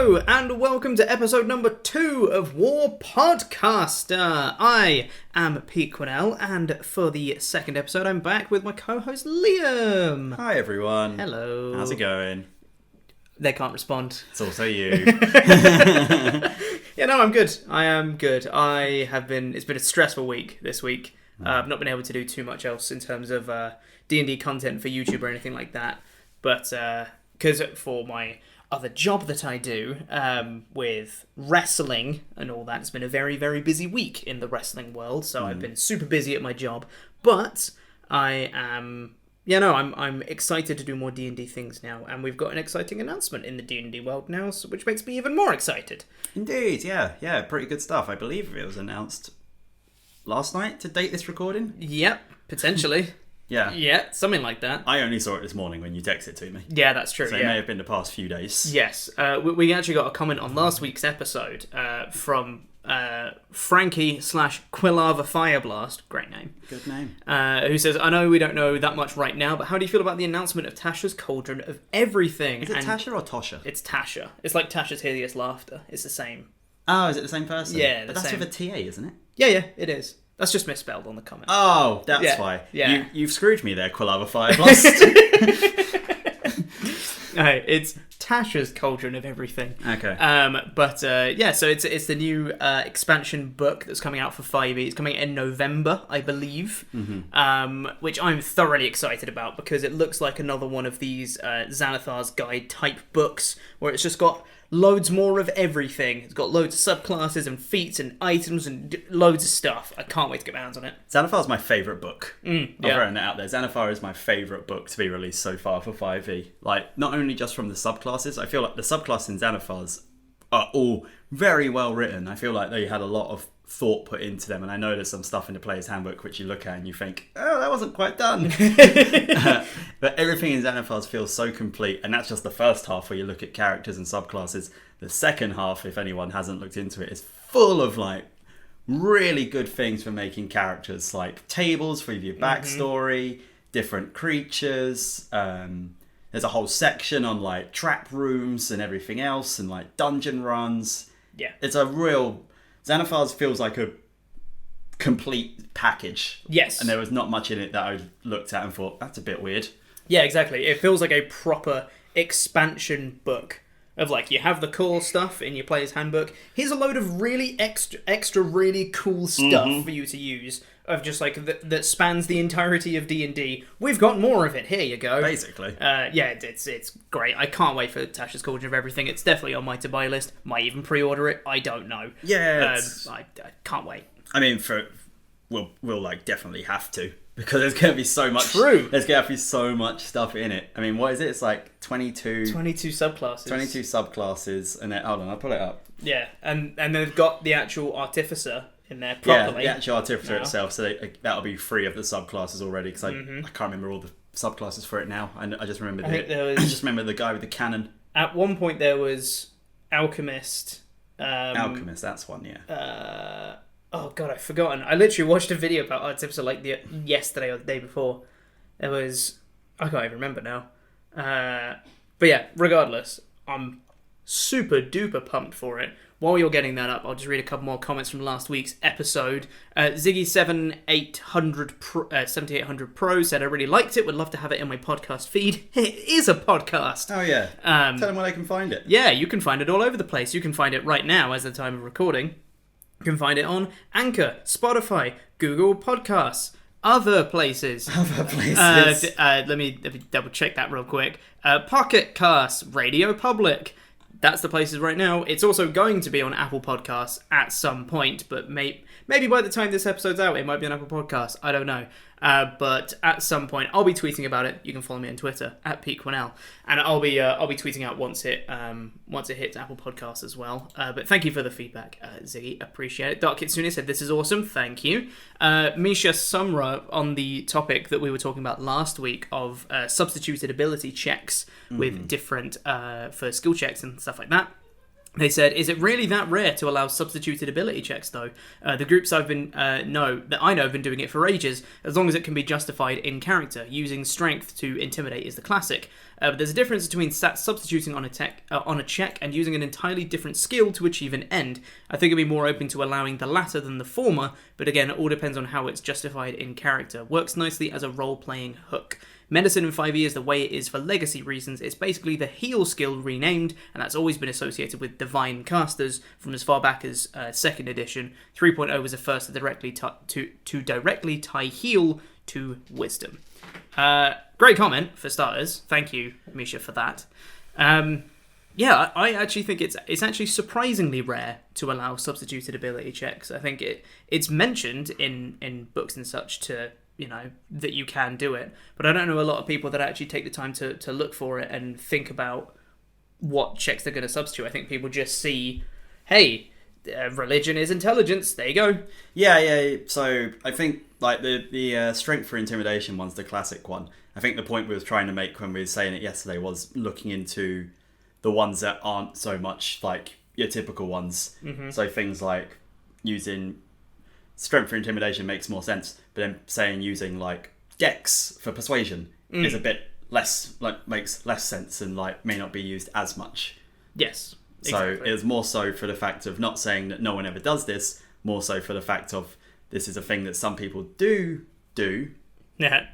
Hello, and welcome to episode number 2 of War PodCaster. I am Pete Quinnell, and for the second episode, I'm back with my co-host Liam. Hi everyone. Hello. How's it going? They can't respond. It's also you. Yeah, no, I'm good. I am good. It's been a stressful week this week. I've not been able to do too much else in terms of D&D content for YouTube or anything like that. But, because for my other job that I do, with wrestling and all that, it's been a very, very busy week in the wrestling world. So I've been super busy at my job. But I am... Yeah, no, I'm excited to do more D&D things now, and we've got an exciting announcement in the D&D world now, which makes me even more excited. Indeed, yeah, pretty good stuff. I believe it was announced last night to date this recording. Yep, potentially. Yeah, something like that. I only saw it this morning when you texted it to me. Yeah, that's true. So it may have been the past few days. Yes, we actually got a comment on last week's episode from Frankie/Quilava Fireblast, great name. Good name. Who says, I know we don't know that much right now, but how do you feel about the announcement of Tasha's Cauldron of Everything? Is it Tasha or Tosha? It's Tasha. It's like Tasha's Hideous Laughter. It's the same. Oh, is it the same person? Yeah, but that's with a TA, isn't it? Yeah, it is. That's just misspelled on the comment. Oh, that's why. Yeah. You've screwed me there, Quilava Fireblast. It's Tasha's Cauldron of Everything. Okay. So it's the new expansion book that's coming out for 5e. It's coming in November, I believe, which I'm thoroughly excited about because it looks like another one of these Xanathar's Guide type books where it's just got loads more of everything. It's got loads of subclasses and feats and items and loads of stuff. I can't wait to get my hands on it. Xanathar's my favourite book. Yeah. I've written that out there. Xanathar is my favourite book to be released so far for 5e. Like, not only just from the subclasses, I feel like the subclasses in Xanathar's are all very well written. I feel like they had a lot of thought put into them, and I know there's some stuff in the player's handbook which you look at and you think, oh, that wasn't quite done. But everything in Xanathar's feels so complete, and that's just the first half where you look at characters and subclasses. The second half, if anyone hasn't looked into it, is full of like really good things for making characters, like tables for your backstory, different creatures. There's a whole section on like trap rooms and everything else, and like dungeon runs. Yeah, it's a real... Xanathar's feels like a complete package. Yes. And there was not much in it that I looked at and thought, that's a bit weird. Yeah, exactly. It feels like a proper expansion book of like, you have the core stuff in your player's handbook. Here's a load of really extra really cool stuff for you to use of just like that spans the entirety of D&D. We've got more of it. Here you go. Basically. It's great. I can't wait for Tasha's Cauldron of Everything. It's definitely on my to-buy list. Might even pre-order it. I don't know. Yeah. I can't wait. I mean, we'll like definitely have to, because there's going to be so much. True. There's going to be so much stuff in it. I mean, what is it? It's like 22 subclasses. 22 subclasses, and then hold on, I'll pull it up. Yeah, and they've got the actual Artificer in there properly. Yeah, the actual Artificer itself, so that'll be 3 of the subclasses already, because I can't remember all the subclasses for it now. I just remember I just remember the guy with the cannon. At one point there was Alchemist. Alchemist, that's one, yeah. Oh god, I've forgotten. I literally watched a video about Artificer like yesterday or the day before. It was... I can't even remember now. But yeah, regardless, I'm super duper pumped for it. While you're getting that up, I'll just read a couple more comments from last week's episode. Ziggy7800 Pro said, I really liked it, would love to have it in my podcast feed. It is a podcast. Oh yeah. Tell them where they can find it. Yeah, you can find it all over the place. You can find it right now as the time of recording. You can find it on Anchor, Spotify, Google Podcasts, other places. Let me double check that real quick. Pocket Casts, Radio Public. That's the places right now. It's also going to be on Apple Podcasts at some point, but maybe by the time this episode's out, it might be on Apple Podcasts. I don't know. But at some point, I'll be tweeting about it. You can follow me on Twitter at Pete Quinnell, and I'll be tweeting out once it hits Apple Podcasts as well. But thank you for the feedback, Ziggy. Appreciate it. Dark Kitsune said this is awesome. Thank you. Misha Sumra on the topic that we were talking about last week of substituted ability checks with different for skill checks and stuff like that. They said, "Is it really that rare to allow substituted ability checks, though? The groups that I know have been doing it for ages, as long as it can be justified in character. Using strength to intimidate is the classic. But there's a difference between stats substituting on a check and using an entirely different skill to achieve an end. I think it'd be more open to allowing the latter than the former, but again, it all depends on how it's justified in character. Works nicely as a role-playing hook. Medicine in 5e is the way it is for legacy reasons. It's basically the heal skill renamed, and that's always been associated with divine casters from as far back as 2nd edition. 3.0 was the first to directly tie heal to wisdom." Great comment, for starters. Thank you, Misha, for that. Yeah, I actually think it's actually surprisingly rare to allow substituted ability checks. I think it's mentioned in books and such to... that you can do it. But I don't know a lot of people that actually take the time to look for it and think about what checks they're going to substitute. I think people just see, hey, religion is intelligence. There you go. Yeah. So I think like the strength for intimidation one's the classic one. I think the point we were trying to make when we were saying it yesterday was looking into the ones that aren't so much like your typical ones. Mm-hmm. So things like using... strength for intimidation makes more sense, but then saying using like Dex for persuasion is a bit less, like makes less sense and like may not be used as much. Yes. Exactly. So it was more so for the fact of not saying that no one ever does this, more so for the fact of this is a thing that some people do. Yeah.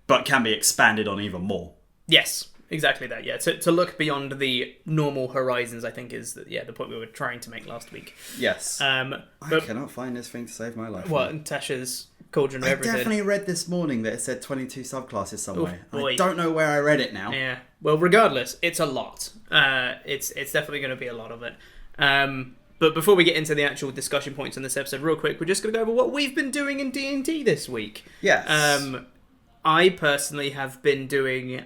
But can be expanded on even more. Yes. Exactly that, yeah. To look beyond the normal horizons, I think, is the point we were trying to make last week. Yes. I cannot find this thing to save my life. What, Tasha's Cauldron of Everything? I definitely read this morning that it said 22 subclasses somewhere. Oof, boy. I don't know where I read it now. Yeah. Well, regardless, it's a lot. It's definitely going to be a lot of it. But before we get into the actual discussion points on this episode, real quick, we're just going to go over what we've been doing in D&D this week. Yes. I personally have been doing...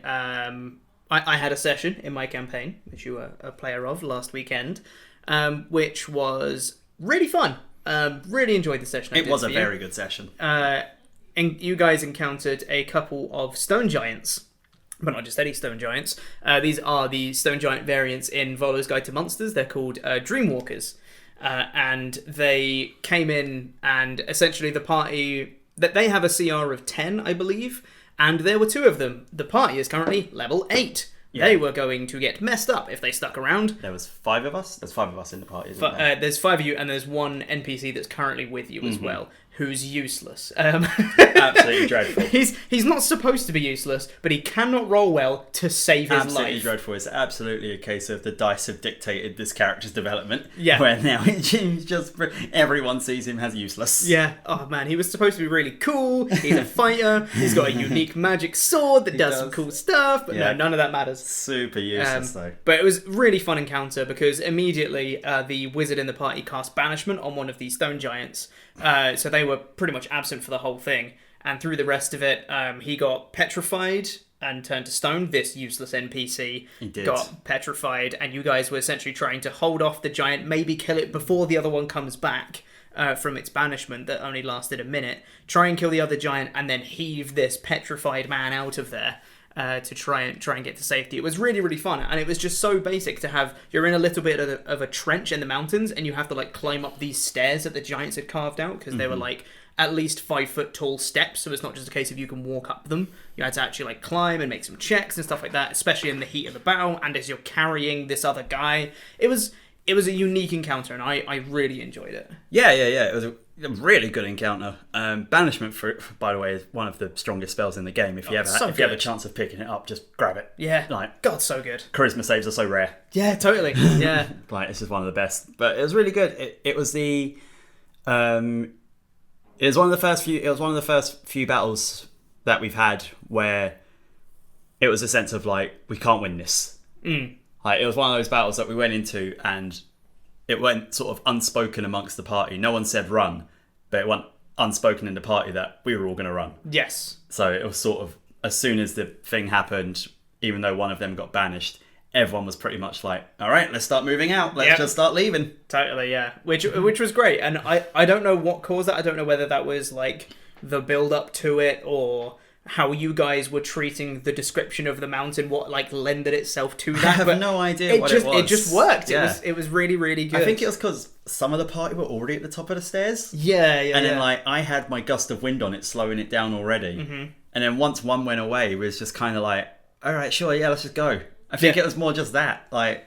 I had a session in my campaign, which you were a player of last weekend, which was really fun. Really enjoyed the session. It was a very good session. And you guys encountered a couple of stone giants, but not just any stone giants. These are the stone giant variants in Volo's Guide to Monsters. They're called Dreamwalkers. And they came in, and essentially the party... that they have a CR of 10, I believe, and there were 2 of them. The party is currently level 8. Yeah. They were going to get messed up if they stuck around. There was 5 of us? There's 5 of us in the party, isn't there? There's 5 of you, and there's 1 NPC that's currently with you as well, who's useless. Absolutely dreadful. He's not supposed to be useless, but he cannot roll well to save his life. Absolutely dreadful. It's absolutely a case of the dice have dictated this character's development. Yeah. Where now it's just everyone sees him as useless. Yeah. Oh man, he was supposed to be really cool. He's a fighter. He's got a unique magic sword that does some cool stuff. But no, none of that matters. Super useless though. But it was really fun encounter because immediately the wizard in the party cast banishment on one of these stone giants. So they were pretty much absent for the whole thing. And through the rest of it, he got petrified and turned to stone. This useless NPC got petrified, and you guys were essentially trying to hold off the giant, maybe kill it before the other one comes back from its banishment that only lasted a minute. Try and kill the other giant, and then heave this petrified man out of there to try and get to safety. It was really, really fun, and it was just so basic to have. You're in a little bit of a trench in the mountains, and you have to like climb up these stairs that the giants had carved out because they were like at least 5 foot tall steps, so it's not just a case of you can walk up them. You had to actually like climb and make some checks and stuff like that, especially in the heat of the battle, and as you're carrying this other guy. It was a unique encounter, and I really enjoyed it. Yeah. It was a really good encounter. Banishment, by the way, is one of the strongest spells in the game. If you have a chance of picking it up, just grab it. Yeah, like God, so good. Charisma saves are so rare. Yeah, totally. Yeah, like this is one of the best. But it was really good. It was the it was one of the first few battles that we've had where it was a sense of like we can't win this. Like it was one of those battles that we went into and it went sort of unspoken amongst the party. No one said run, but it went unspoken in the party that we were all going to run. Yes. So it was sort of as soon as the thing happened, even though one of them got banished, everyone was pretty much like, all right, let's start moving out. Let's just start leaving. Totally, yeah. Which was great. And I don't know what caused that. I don't know whether that was like the build up to it or how you guys were treating the description of the mountain, what like lended itself to that. I have no idea what it was. It just worked. Yeah. It was really, really good. I think it was because some of the party were already at the top of the stairs. Yeah. And then like I had my gust of wind on it, slowing it down already. Mm-hmm. And then once one went away, it was just kind of like, all right, sure, yeah, let's just go. I think it was more just that. Like,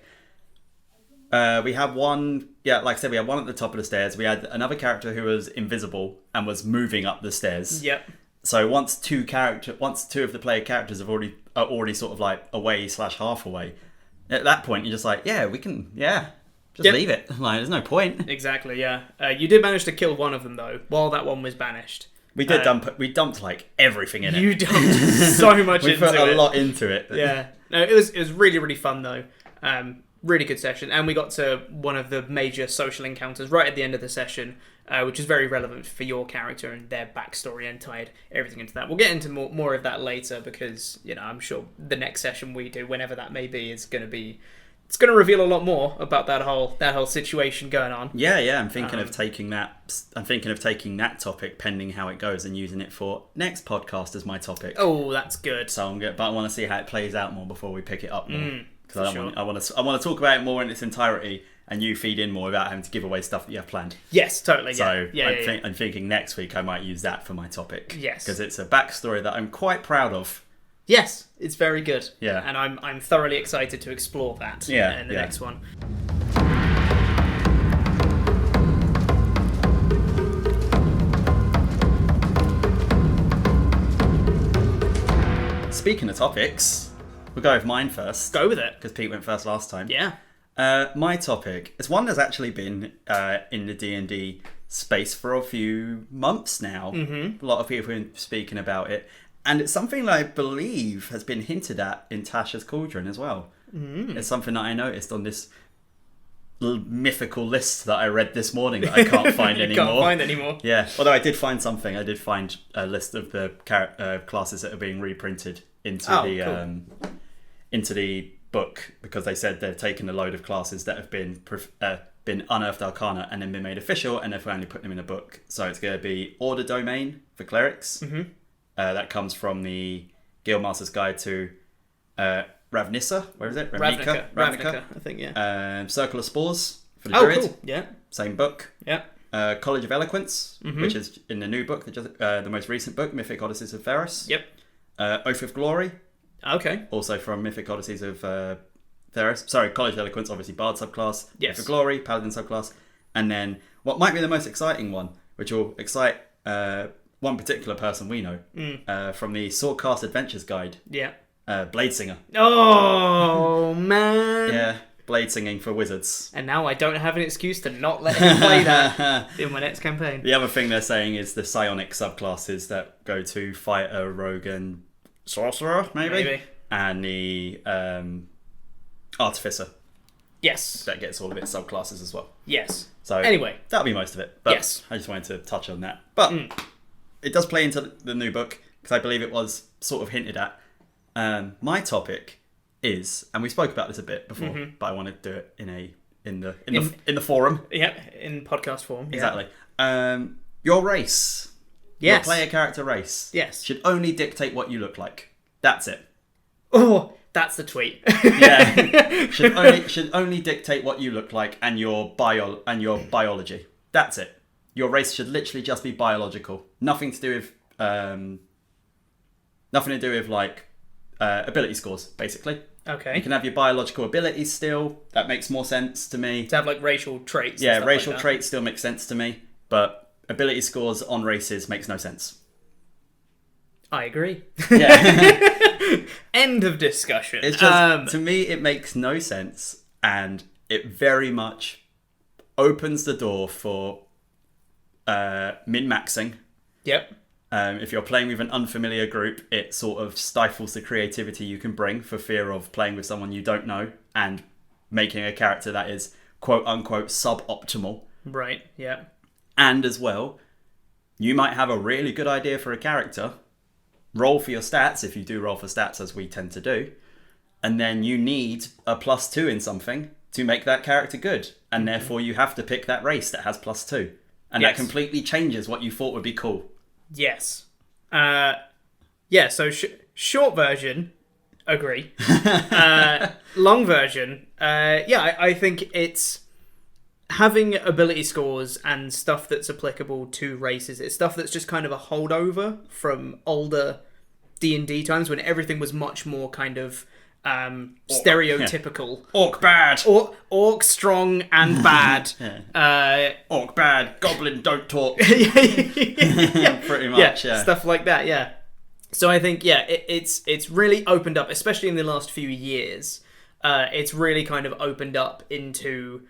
we had one, like I said, we had one at the top of the stairs. We had another character who was invisible and was moving up the stairs. Yep. So once two of the player characters are already sort of like away / half away, at that point you're just like, yeah, we can, just leave it. Like, there's no point. Exactly. Yeah. You did manage to kill one of them though, while that one was banished. We did we dumped like everything in it. You dumped so much into it. We put a lot into it. Yeah. No, it was really, really fun though. Really good session, and we got to one of the major social encounters right at the end of the session, which is very relevant for your character and their backstory, and tied everything into that. We'll get into more of that later because I'm sure the next session we do, whenever that may be, it's going to reveal a lot more about that whole situation going on. Yeah. I'm thinking of taking that. I'm thinking of taking that topic, pending how it goes, and using it for next podcast as my topic. Oh, that's good. So but I want to see how it plays out more before we pick it up more. Because I want to talk about it more in its entirety, and you feed in more without having to give away stuff that you have planned. Yes, totally. So I'm thinking next week I might use that for my topic. Yes, because it's a backstory that I'm quite proud of. Yes, it's very good. Yeah, and I'm thoroughly excited to explore that. In the next one. Speaking of topics, we'll go with mine first. Go with it. Because Pete went first last time. Yeah. My topic is one that's actually been in the D&D space for a few months now. Mm-hmm. A lot of people have been speaking about it. And it's something that I believe has been hinted at in Tasha's Cauldron as well. Mm. It's something that I noticed on this mythical list that I read this morning that I can't find anymore. Can't find anymore. Yeah, although I did find something. I did find a list of the classes that are being reprinted into into the book, because they said they've taken a load of classes that have been unearthed arcana and then been made official, and they've finally put them in a book. So it's going to be Order Domain for clerics. Mm-hmm. That comes from the Guildmaster's Guide to Ravnica. Where is it? Ravnica, I think, yeah. Circle of Spores for the Druid. Cool. Yeah. Same book. Yeah. College of Eloquence, which is in the new book, the most recent book, Mythic Odysseys of Theros. Yep. Oath of Glory. Okay. Also from Mythic Odysseys of Theros. Sorry, College of Eloquence, obviously Bard subclass. Yes. Oath of Glory, Paladin subclass. And then what might be the most exciting one, which will excite one particular person we know, from the Swordcast Adventures Guide. Yeah. Blade Singer. Oh, man. Yeah, blade singing for wizards. And now I don't have an excuse to not let him play that in my next campaign. The other thing they're saying is the psionic subclasses that go to fighter, rogue, and sorcerer, maybe. And the artificer. Yes. That gets all of its subclasses as well. Yes. So anyway, that'll be most of it. But yes. I just wanted to touch on that. But it does play into the new book, because I believe it was sort of hinted at. My topic is, and we spoke about this a bit before, but I want to do it in the forum. Yeah, in podcast form. Exactly. Your race. Yes. Your player character race. Yes. Should only dictate what you look like. That's it. Oh, that's the tweet. Yeah. Should only dictate what you look like and your biology. That's it. Your race should literally just be biological. Nothing to do with like ability scores, basically. Okay. You can have your biological abilities still. That makes more sense to me. To have like racial traits. Yeah, racial traits still make sense to me, but ability scores on races makes no sense. I agree. Yeah. End of discussion. It's just, to me, it makes no sense, and it very much opens the door for min-maxing. Yep. If you're playing with an unfamiliar group, it sort of stifles the creativity you can bring for fear of playing with someone you don't know and making a character that is quote-unquote suboptimal. Right, yeah. And as well, you might have a really good idea for a character, roll for your stats, if you do roll for stats as we tend to do, and then you need a +2 in something to make that character good, and therefore you have to pick that race that has +2. And that completely changes what you thought would be cool. Yes. Yeah, so short version, agree. Long version, I think it's having ability scores and stuff that's applicable to races. It's stuff that's just kind of a holdover from older D&D times when everything was much more kind of stereotypical. Orc bad. Orc strong and bad. Orc bad. Goblin don't talk. Yeah. Pretty much, yeah. Stuff like that, yeah. So I think, it's really opened up, especially in the last few years. It's really kind of opened up into,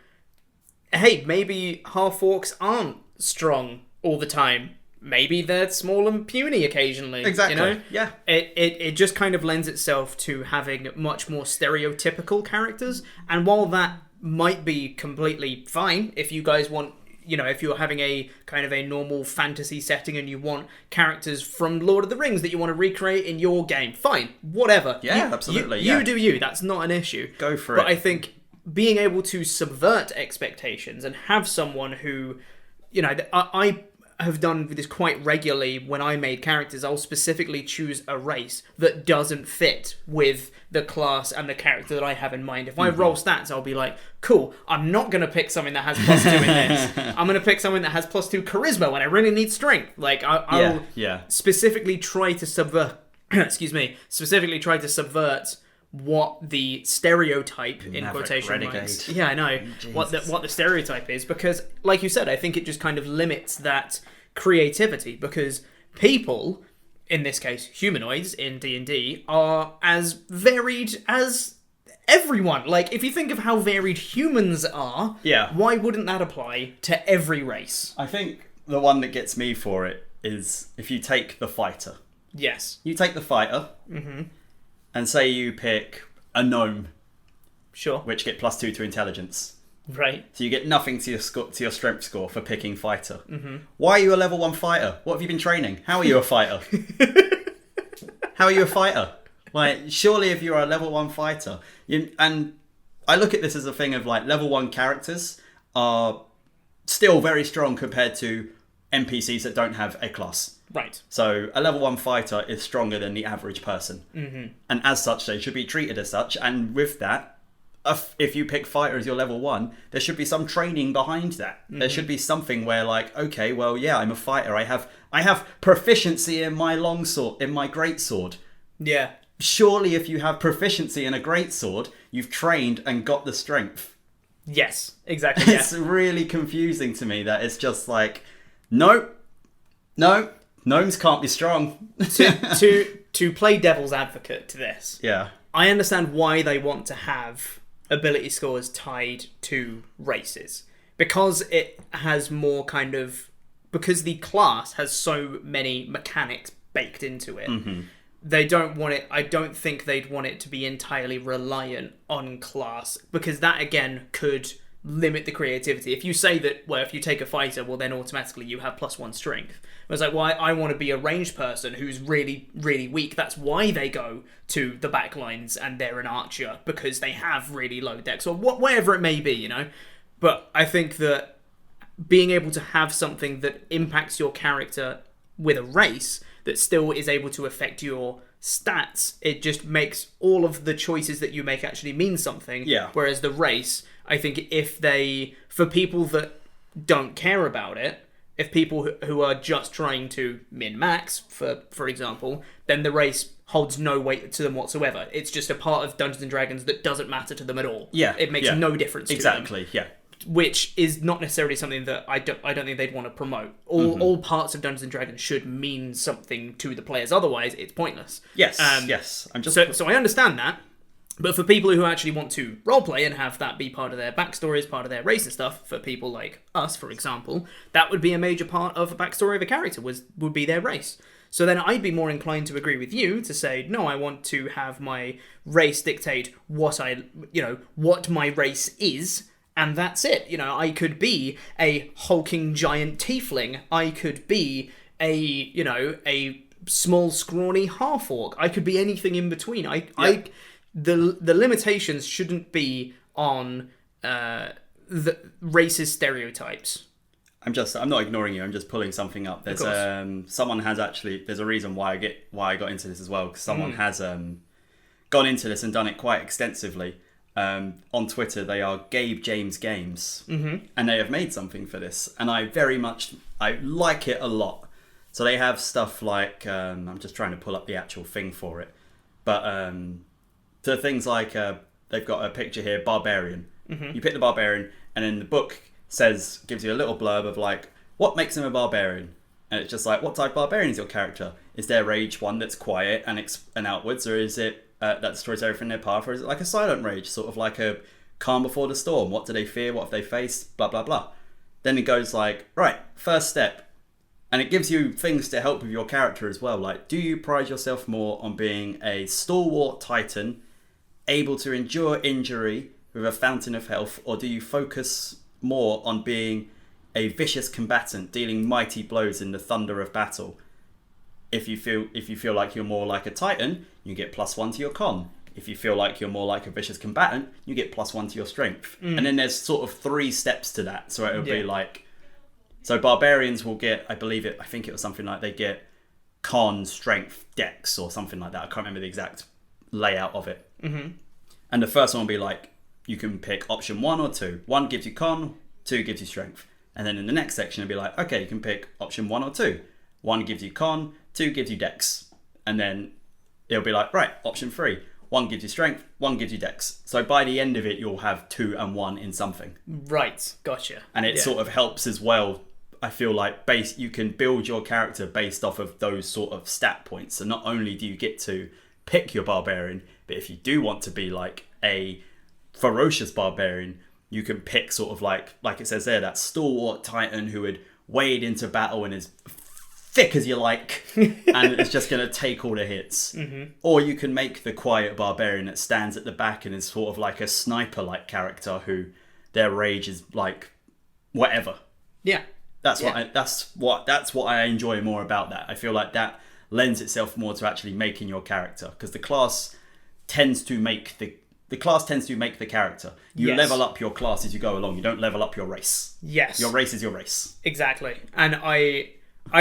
hey, maybe half-orcs aren't strong all the time. Maybe they're small and puny occasionally. Exactly. You know? Yeah. It just kind of lends itself to having much more stereotypical characters. And while that might be completely fine, if you guys want, if you're having a kind of a normal fantasy setting and you want characters from Lord of the Rings that you want to recreate in your game, fine, whatever. Yeah, absolutely. You do you. That's not an issue. Go for it. But I think being able to subvert expectations and have someone who, I have done this quite regularly when I made characters. I'll specifically choose a race that doesn't fit with the class and the character that I have in mind. If I roll stats, I'll be like, cool, I'm not going to pick something that has +2 in this. I'm going to pick something that has +2 charisma when I really need strength. Like, I'll specifically try to subvert, specifically try to subvert what the stereotype in quotation marks. Yeah, I know. What the stereotype is, because like you said, I think it just kind of limits that creativity, because people, in this case humanoids in D&D, are as varied as everyone. Like, if you think of how varied humans are, why wouldn't that apply to every race? I think the one that gets me for it is if you take the fighter. Yes. You take the fighter, and say you pick a gnome, sure, which get +2 to intelligence. Right. So you get nothing to your strength score for picking fighter. Why are you a level 1 fighter? What have you been training? How are you a fighter? How are you a fighter? Like, surely if you're a level 1 fighter, and I look at this as a thing of like level 1 characters are still very strong compared to NPCs that don't have a class. Right. So a level 1 fighter is stronger than the average person. And as such, they should be treated as such. And with that, if you pick fighter as your level 1, there should be some training behind that. There should be something where like, okay, well, yeah, I'm a fighter. I have proficiency in my longsword, in my greatsword. Yeah. Surely if you have proficiency in a greatsword, you've trained and got the strength. Yes, exactly. It's really confusing to me that it's just like, no, gnomes can't be strong. to play devil's advocate to this, I understand why they want to have ability scores tied to races, because it has more kind of, because the class has so many mechanics baked into it. They don't want it. I don't think they'd want it to be entirely reliant on class, because that again could limit the creativity. If you say that, well, if you take a fighter, well, then automatically you have +1 strength. It's like, well, I want to be a ranged person who's really, really weak. That's why they go to the back lines and they're an archer, because they have really low dex, or whatever it may be, But I think that being able to have something that impacts your character with a race that still is able to affect your stats, it just makes all of the choices that you make actually mean something. Yeah. Whereas the race, I think for people that don't care about it, if people who are just trying to min-max, for example, then the race holds no weight to them whatsoever. It's just a part of Dungeons & Dragons that doesn't matter to them at all. Yeah. It makes no difference to them. Exactly, yeah. Which is not necessarily something that I don't think they'd want to promote. All parts of Dungeons & Dragons should mean something to the players, otherwise it's pointless. Yes, yes. So I understand that, but for people who actually want to roleplay and have that be part of their backstories, part of their race and stuff, for people like us, for example, that would be a major part of a backstory of a character, would be their race. So then I'd be more inclined to agree with you to say, no, I want to have my race dictate what my race is. And that's it. I could be a hulking giant tiefling. I could be a small scrawny half-orc. I could be anything in between. The limitations shouldn't be on the racist stereotypes. I'm not ignoring you. I'm just pulling something up. There's someone has actually. There's a reason why I got into this as well, because someone has gone into this and done it quite extensively. On Twitter, they are Gabe James Games, and they have made something for this, and I like it a lot. So they have stuff like I'm just trying to pull up the actual thing for it, but to things like they've got a picture here, barbarian. You pick the barbarian, and then the book gives you a little blurb of like what makes him a barbarian, and it's just like what type of barbarian is your character? Is their rage one that's quiet and outwards, or is it that destroys everything in their path, or is it like a silent rage, sort of like a calm before the storm? What do they fear? What have they faced? Blah blah blah. Then it goes like, right, first step, and it gives you things to help with your character as well. Like, do you pride yourself more on being a stalwart titan, able to endure injury with a fountain of health, or do you focus more on being a vicious combatant, dealing mighty blows in the thunder of battle? If you feel like you're more like a titan, you get +1 to your con. If you feel like you're more like a vicious combatant, you get +1 to your strength. And then there's sort of 3 steps to that. So it'll be like, so barbarians will get, I think it was something like they get con, strength, dex, or something like that. I can't remember the exact layout of it. And the first one will be like, you can pick option 1 or 2. 1 gives you con, 2 gives you strength. And then in the next section, it'll be like, okay, you can pick option 1 or 2. 1 gives you con, 2 gives you dex. And then it'll be like, right, option 3. 1 gives you strength, 1 gives you dex. So by the end of it, you'll have 2 and 1 in something. Right, gotcha. And it sort of helps as well. I feel like you can build your character based off of those sort of stat points. So not only do you get to pick your barbarian, but if you do want to be like a ferocious barbarian, you can pick sort of like it says there, that stalwart titan who would wade into battle and is thick as you like, and it's just going to take all the hits. Or you can make the quiet barbarian that stands at the back and is sort of like a sniper-like character who their rage is like whatever. Yeah, that's what I enjoy more about that. I feel like that lends itself more to actually making your character, because the class tends to make the character. You level up your class as you go along. You don't level up your race. Yes, your race is your race. Exactly, and I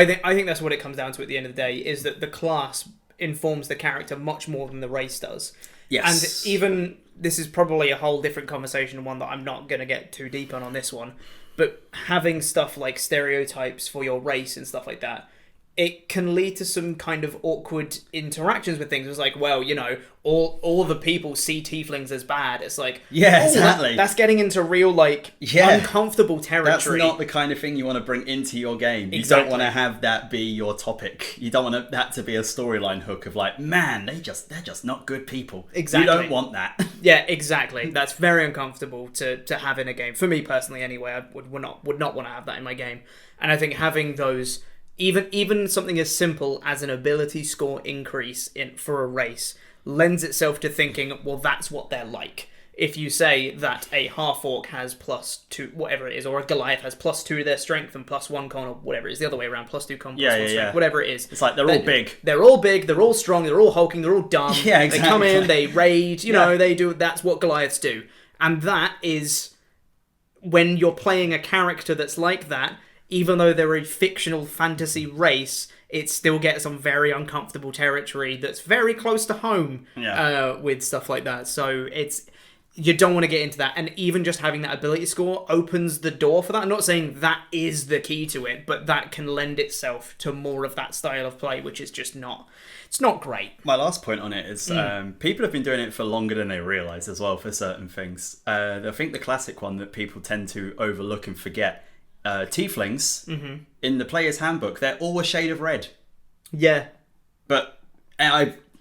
think that's what it comes down to at the end of the day, is that the class informs the character much more than the race does. Yes. And even, this is probably a whole different conversation, and one that I'm not going to get too deep on this one, but having stuff like stereotypes for your race and stuff like that, it can lead to some kind of awkward interactions with things. It's like, well, you know, all the people see tieflings as bad. It's like, exactly. That's getting into real, like, uncomfortable territory. That's not the kind of thing you want to bring into your game. You don't want to have that be your topic. You don't want that to be a storyline hook of like, man, they're just not good people. Exactly. You don't want that. Yeah, exactly. That's very uncomfortable to have in a game. For me personally, anyway, I would not want to have that in my game. And I think having those, even something as simple as an ability score increase for a race, lends itself to thinking, well, that's what they're like. If you say that a half-orc has +2, whatever it is, or a Goliath has +2 to their strength and +1 con, or whatever it is, the other way around, +2 con, +1 strength, whatever it is. It's like they're all big. They're all big, they're all strong, they're all hulking, they're all dumb. Yeah, exactly. They come in, they raid, you know, they do, that's what Goliaths do. And that is, when you're playing a character that's like that, even though they're a fictional fantasy race, it still gets some very uncomfortable territory that's very close to home with stuff like that. So you don't want to get into that. And even just having that ability score opens the door for that. I'm not saying that is the key to it, but that can lend itself to more of that style of play, which is just it's not great. My last point on it is people have been doing it for longer than they realise as well for certain things. I think the classic one that people tend to overlook and forget, tieflings, in the player's handbook, they're all a shade of red. Yeah. But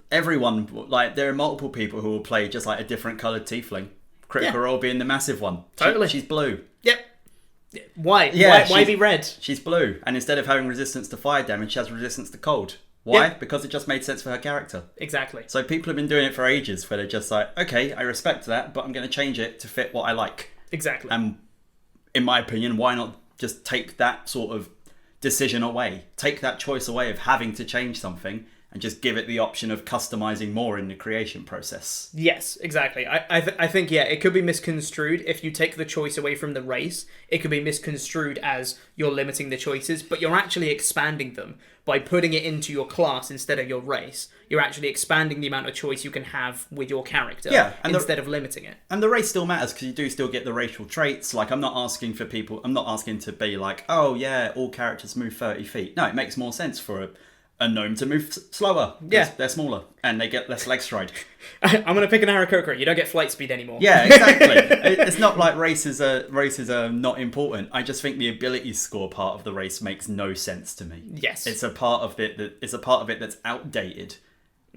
everyone, like, there are multiple people who will play just like a different coloured tiefling. Critical Role being the massive one. Totally. She's blue. Yep. Why? Why be red? She's blue. And instead of having resistance to fire damage, she has resistance to cold. Why? Yep. Because it just made sense for her character. Exactly. So people have been doing it for ages, where they're just like, okay, I respect that, but I'm going to change it to fit what I like. Exactly. And in my opinion, why not just take that sort of decision away? Take that choice away of having to change something and just give it the option of customizing more in the creation process. Yes, exactly. I think, yeah, it could be misconstrued if you take the choice away from the race. It could be misconstrued as you're limiting the choices, but you're actually expanding them by putting it into your class instead of your race. You're actually expanding the amount of choice you can have with your character instead of limiting it. And the race still matters because you do still get the racial traits. Like, I'm not asking to be like, oh yeah, all characters move 30 feet. No, it makes more sense for a gnome to move slower. Yeah. They're smaller and they get less leg stride. I'm going to pick an Aarakocra. You don't get flight speed anymore. Yeah, exactly. It's not like races are not important. I just think the ability score part of the race makes no sense to me. Yes. It's a part of it that's outdated,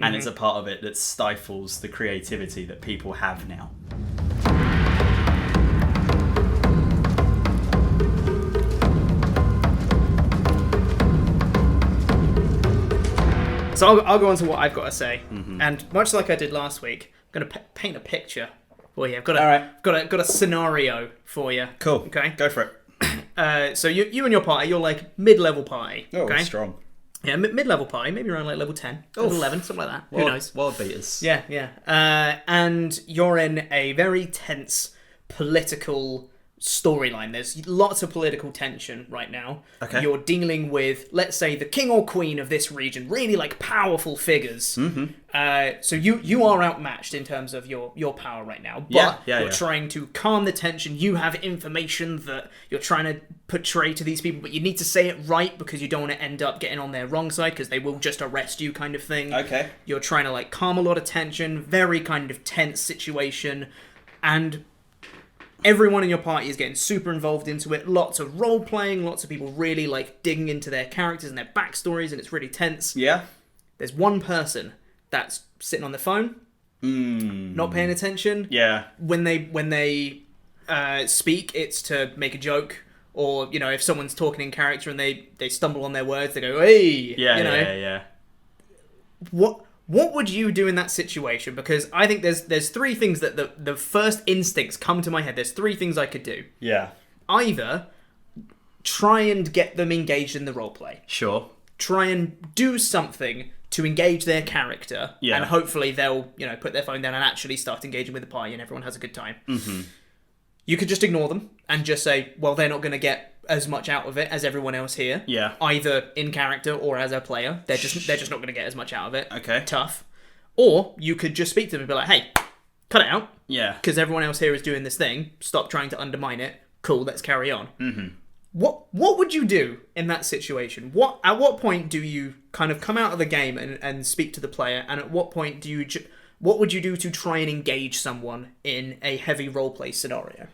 and it's a part of it that stifles the creativity that people have now. So I'll go on to what I've got to say, and much like I did last week, I'm going to paint a picture for you. I've got a scenario for you. Cool. Okay. Go for it. So you and your party, you're like mid-level party. Oh, okay? strong. Yeah, mid-level party, maybe around like level 10, level 11, something like that. Who knows? World beaters. Yeah, yeah. And you're in a very tense political storyline. There's lots of political tension right now. Okay. You're dealing with, let's say, the king or queen of this region, really like powerful figures. So you are outmatched in terms of your power right now, but you're trying to calm the tension. You have information that you're trying to portray to these people, but you need to say it right because you don't want to end up getting on their wrong side because they will just arrest you, kind of thing. Okay. You're trying to like calm a lot of tension, very kind of tense situation, and everyone in your party is getting super involved into it. Lots of role playing, lots of people really like digging into their characters and their backstories, and it's really tense. Yeah. There's one person that's sitting on the phone, not paying attention. Yeah. When they speak, it's to make a joke, or you know, if someone's talking in character and they stumble on their words, they go, "Hey!" Yeah, you know? yeah. What would you do in that situation? Because I think there's three things that the first instincts come to my head. There's three things I could do. Yeah. Either try and get them engaged in the roleplay. Sure. Try and do something to engage their character, and hopefully they'll put their phone down and actually start engaging with the party, and everyone has a good time. You could just ignore them and just say, well, they're not going to get as much out of it as everyone else here. Yeah. Either in character or as a player. They're just not going to get as much out of it. Okay. Tough. Or you could just speak to them and be like, hey, cut it out. Yeah. Because everyone else here is doing this thing. Stop trying to undermine it. Cool, let's carry on. What would you do in that situation? At what point do you kind of come out of the game and speak to the player? And at what point what would you do to try and engage someone in a heavy roleplay scenario?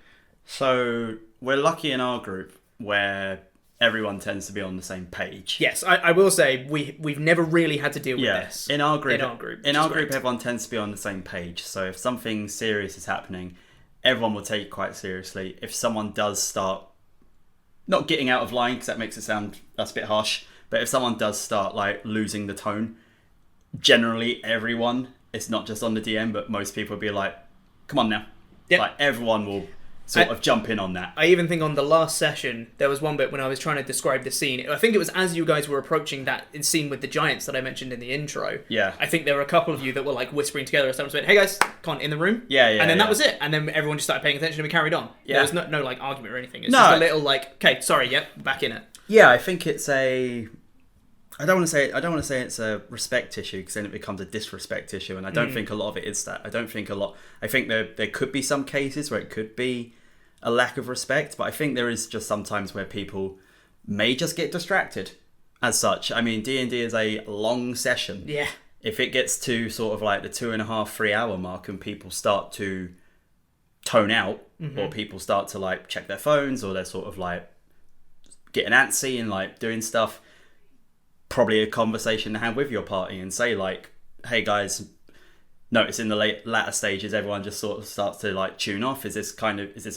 So we're lucky in our group where everyone tends to be on the same page. Yes, I will say we've never really had to deal with this. In our group, great. everyone tends to be on the same page. So if something serious is happening, everyone will take it quite seriously. If someone does start not getting out of line, because that's a bit harsh, but if someone does start like losing the tone, generally everyone, it's not just on the DM, but most people will be like, come on now. Yep. Like everyone will sort of jump in on that. I even think on the last session, there was one bit when I was trying to describe the scene. I think it was as you guys were approaching that scene with the giants that I mentioned in the intro. Yeah. I think there were a couple of you that were like whispering together as someone went, hey guys, come on, in the room. Yeah. And then that was it. And then everyone just started paying attention and we carried on. Yeah. There was no like argument or anything. It's just a little like, okay, sorry, yep, back in it. Yeah, I think it's I don't want to say it's a respect issue because then it becomes a disrespect issue, and I don't think a lot of it is that. I think there could be some cases where it could be a lack of respect, but I think there is just sometimes where people may just get distracted as such. I mean, D&D is a long session. Yeah. If it gets to sort of like the 2.5-3 hour mark and people start to tone out, or people start to like check their phones, or they're sort of like getting antsy and like doing stuff, probably a conversation to have with your party and say like, hey guys, notice in the latter stages everyone just sort of starts to like tune off. Is this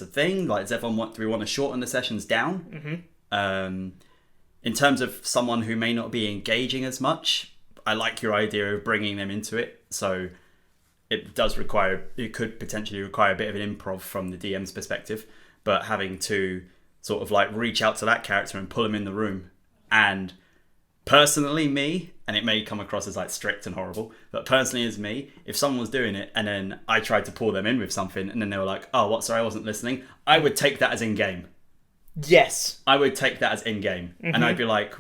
a thing? Like, do we want to shorten the sessions down? In terms of someone who may not be engaging as much, I like your idea of bringing them into it. So it could potentially require a bit of an improv from the DM's perspective, but having to sort of like reach out to that character and pull them in the room and personally me, and it may come across as like strict and horrible, but personally as me, if someone was doing it and then I tried to pull them in with something and then they were like, oh, what, sorry, I wasn't listening, I would take that as in-game. Yes. I would take that as in-game. And I'd be like,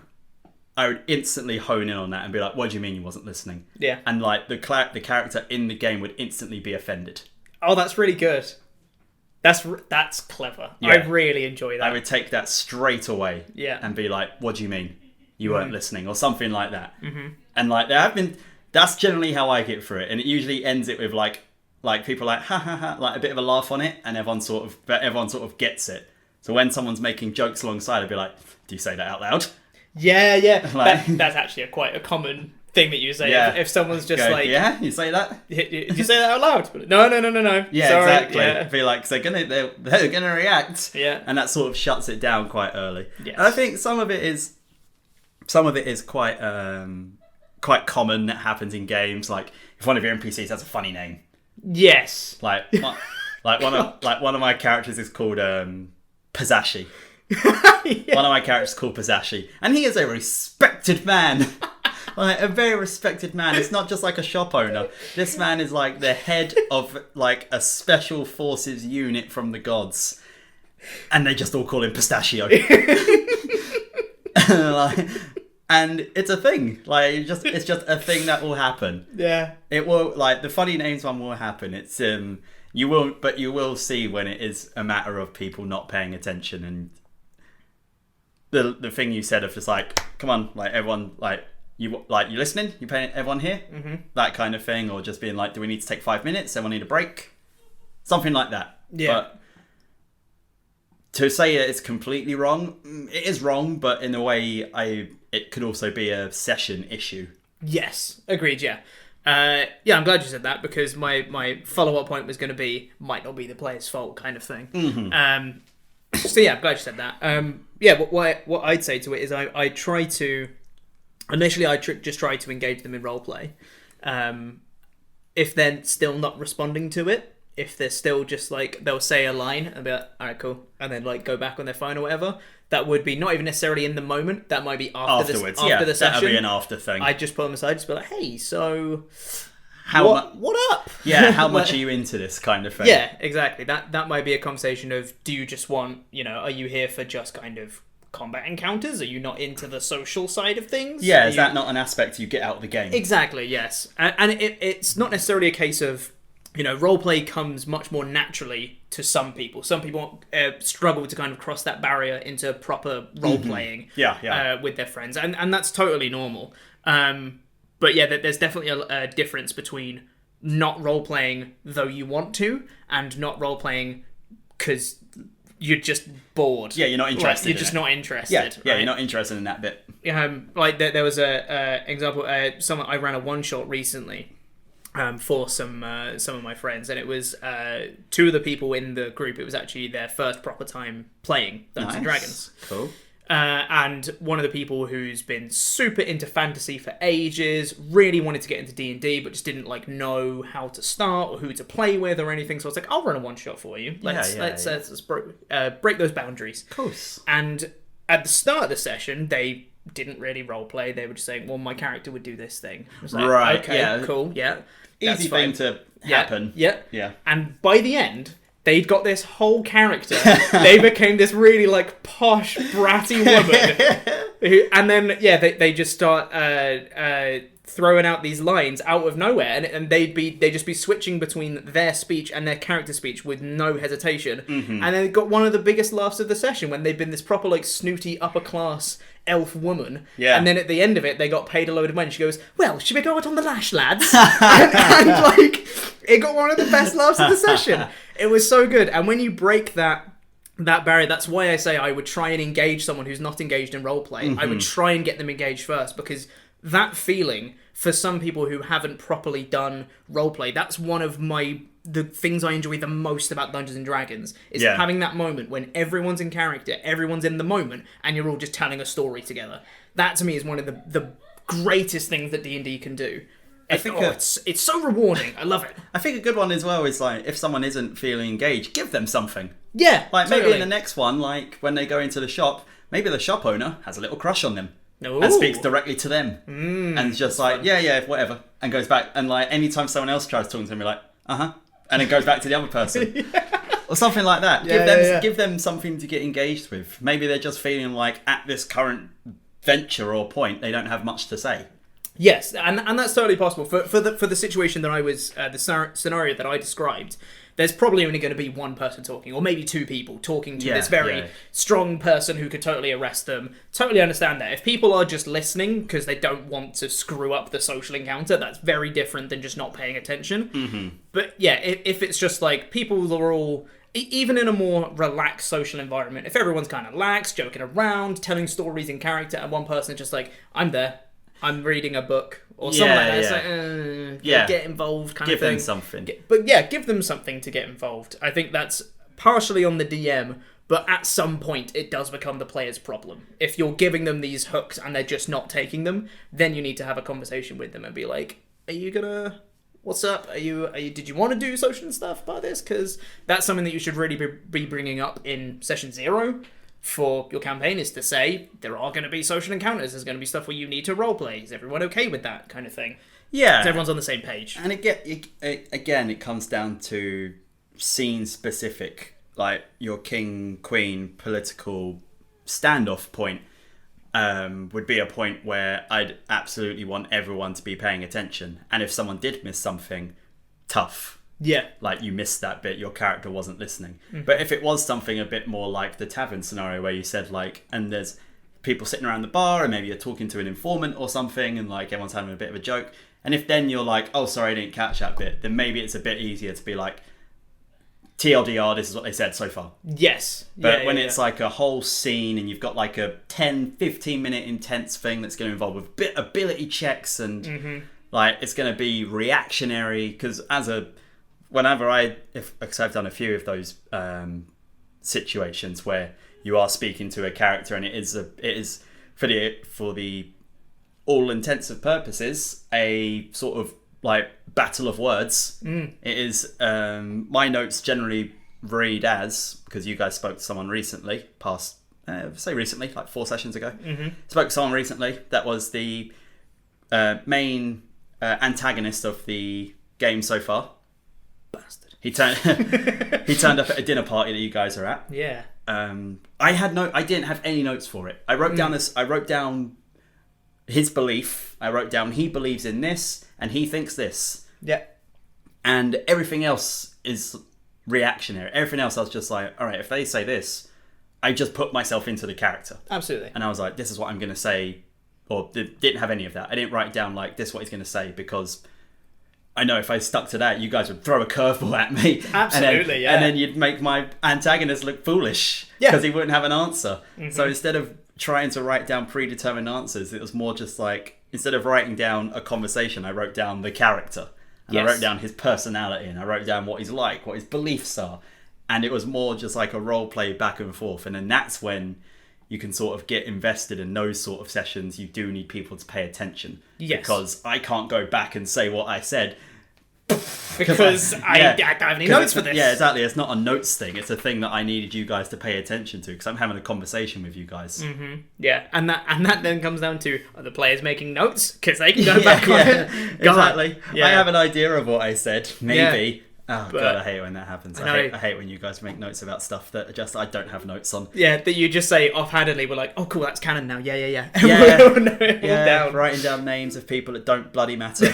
I would instantly hone in on that and be like, what do you mean you wasn't listening? Yeah. And like the character in the game would instantly be offended. Oh, that's really good. That's clever. Yeah. I really enjoy that. I would take that straight away. Yeah. And be like, what do you mean you weren't listening, or something like that. And like that's generally how I get through it, and it usually ends it with like people like ha ha ha, like a bit of a laugh on it, and everyone sort of gets it. So when someone's making jokes alongside, I'd be like, do you say that out loud? Yeah. Like, that's actually quite a common thing that you say. Yeah. If someone's just like, yeah, you say that? Did you say that out loud? No. Yeah, Sorry. exactly. Yeah. Be like, they're gonna react. Yeah. And that sort of shuts it down quite early. Yes. And I think some of it is quite common that happens in games. Like if one of your NPCs has a funny name. Yes. Like one of my characters is called Pazashi. Yeah. One of my characters is called Pazashi, and he is a respected man. Like a very respected man. It's not just like a shop owner. This man is like the head of like a special forces unit from the gods, and they just all call him Pistachio. Like, and it's a thing. Like it's just a thing that will happen. Yeah. It will, like, the funny names one will happen. It's you will see when it is a matter of people not paying attention, and the thing you said of just like, come on, like everyone, like you listening, you paying, everyone here, that kind of thing, or just being like, do we need to take 5 minutes? Everyone need a break, something like that. Yeah. But to say that it's completely wrong, it is wrong, but in a way, it could also be a session issue. Yes. Agreed. Yeah. Yeah, I'm glad you said that, because my follow-up point was going to be, might not be the player's fault kind of thing. So yeah, I'm glad you said that. Yeah, what I'd say to it is I try to... Initially, just try to engage them in roleplay. If they're still not responding to it, if they're still just like, they'll say a line and be like, alright, cool, and then like go back on their phone or whatever, that would be not even necessarily in the moment, that might be afterwards, after the session. That'll be an after thing. I'd just pull them aside, just be like, hey, so... What up? Yeah, how much are you into this kind of thing? Yeah, exactly. That might be a conversation of, do you just want, are you here for just kind of combat encounters? Are you not into the social side of things? Yeah, is that not an aspect you get out of the game? Exactly, yes. And it's not necessarily a case of, roleplay comes much more naturally to some people. Some people struggle to kind of cross that barrier into proper role-playing with their friends. And that's totally normal. But yeah, there's definitely a difference between not role-playing though you want to, and not role-playing because you're just bored. Yeah, you're not interested. You're just not interested. Yeah, right? you're not interested in that bit. Like there was a example. I ran a one-shot recently for some of my friends, and it was two of the people in the group. It was actually their first proper time playing Dungeons and Dragons. Cool. And one of the people who's been super into fantasy for ages, really wanted to get into D&D, but just didn't know how to start or who to play with or anything. So I was like, I'll run a one shot for you. Let's break those boundaries. Of course. And at the start of the session, they didn't really role play. They were just saying, well, my character would do this thing. I was like, right. Okay. Yeah. Cool. Yeah. Easy thing to happen. Yeah. Yeah. And by the end, they'd got this whole character. They became this really posh, bratty woman. And then, they just start throwing out these lines out of nowhere, and they'd just be switching between their speech and their character speech with no hesitation. And then they got one of the biggest laughs of the session when they'd been this proper snooty upper class elf woman. Yeah. And then at the end of it, they got paid a load of money. She goes, well, should we go out on the lash, lads? and it got one of the best laughs of the session. It was so good. And when you break that barrier, that's why I say I would try and engage someone who's not engaged in roleplay. I would try and get them engaged first, because that feeling, for some people who haven't properly done roleplay, that's one of the things I enjoy the most about Dungeons and Dragons, is having that moment when everyone's in character, everyone's in the moment, and you're all just telling a story together. That to me is one of the greatest things that D&D can do. I think it's so rewarding. I love it. I think a good one as well is if someone isn't feeling engaged, give them something. Yeah, maybe in the next one, when they go into the shop, maybe the shop owner has a little crush on them. and speaks directly to them, and it's just like, yeah, whatever, and goes back. And like anytime someone else tries talking to him, you're like, and it goes back to the other person. Or something like that. Give them something to get engaged with. Maybe they're just feeling like at this current venture or point they don't have much to say. Yes, and that's totally possible. For the situation that I was the scenario that I described, there's probably only going to be one person talking, or maybe two people talking to this very strong person who could totally arrest them. Totally understand that. If people are just listening because they don't want to screw up the social encounter, that's very different than just not paying attention. Mm-hmm. But yeah, if it's just like people are all, even in a more relaxed social environment, if everyone's kind of lax, joking around, telling stories in character, and one person's just like, I'm there, I'm reading a book, or something like that. It's like, get involved kind of thing. Give them something. But yeah, give them something to get involved. I think that's partially on the DM, but at some point it does become the player's problem. If you're giving them these hooks and they're just not taking them, then you need to have a conversation with them and be like, are you gonna... What's up? Are you? Did you want to do social stuff about this? Because that's something that you should really be bringing up in session 0 for your campaign, is to say there are going to be social encounters. There's going to be stuff where you need to roleplay. Is everyone okay with that kind of thing? Yeah. So everyone's on the same page. And again, it comes down to scene specific, like your king, queen, political standoff point. Would be a point where I'd absolutely want everyone to be paying attention. And if someone did miss something, tough. Yeah. Like, you missed that bit, your character wasn't listening. Mm-hmm. But if it was something a bit more like the tavern scenario where you said, like, and there's people sitting around the bar and maybe you're talking to an informant or something and, like, everyone's having a bit of a joke. And if then you're like, oh, sorry, I didn't catch that bit, then maybe it's a bit easier to be like, TLDR, this is what they said so far. Yes. But when it's like a whole scene and you've got like a 10-15 minute intense thing that's going to involve with ability checks and like it's going to be reactionary, because whenever because I've done a few of those situations where you are speaking to a character and it is for the all intensive purposes a sort of like battle of words. It is my notes generally read as, because you guys spoke to someone recently, recently, like 4 sessions ago. Spoke to someone recently that was the main antagonist of the game so far. Bastard. He turned up at a dinner party that you guys are at. Yeah. I didn't have any notes for it. I wrote down his belief. I wrote down he believes in this and he thinks this. Yeah. And everything else is reactionary. Everything else I was just like, all right, if they say this, I just put myself into the character. Absolutely. And I was like, this is what I'm going to say. Or didn't have any of that. I didn't write down like, this is what he's going to say, because I know if I stuck to that, you guys would throw a curveball at me. Absolutely, and then you'd make my antagonist look foolish. Yeah. Because he wouldn't have an answer. So instead of trying to write down predetermined answers, it was more just like, instead of writing down a conversation, I wrote down the character. And I wrote down his personality, and I wrote down what he's like, what his beliefs are. And it was more just like a role play back and forth. And then that's when you can sort of get invested in those sort of sessions. You do need people to pay attention. Yes. Because I can't go back and say what I said. Because I don't have any notes for this. Yeah, exactly. It's not a notes thing. It's a thing that I needed you guys to pay attention to, because I'm having a conversation with you guys. Yeah, and that then comes down to, are the players making notes? Because they can go back on it. Exactly. Yeah. I have an idea of what I said, maybe. Yeah. God, I hate when that happens. I hate when you guys make notes about stuff that just I don't have notes on. Yeah, that you just say offhandedly, we're like, oh cool, that's canon now. Yeah. Yeah, writing down names of people that don't bloody matter.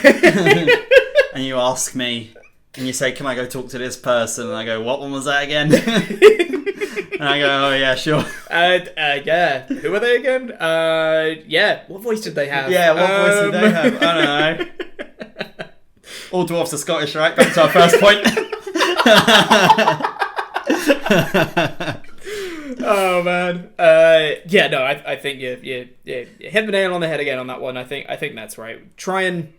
And you ask me, and you say, can I go talk to this person? And I go, what one was that again? And I go, oh yeah, sure. Yeah. Who are they again? Yeah. What voice did they have? Yeah, what voice did they have? I don't know. All dwarfs are Scottish, right? Back to our first point. Oh man. Yeah. No. I think you hit the nail on the head again on that one. I think that's right. Try and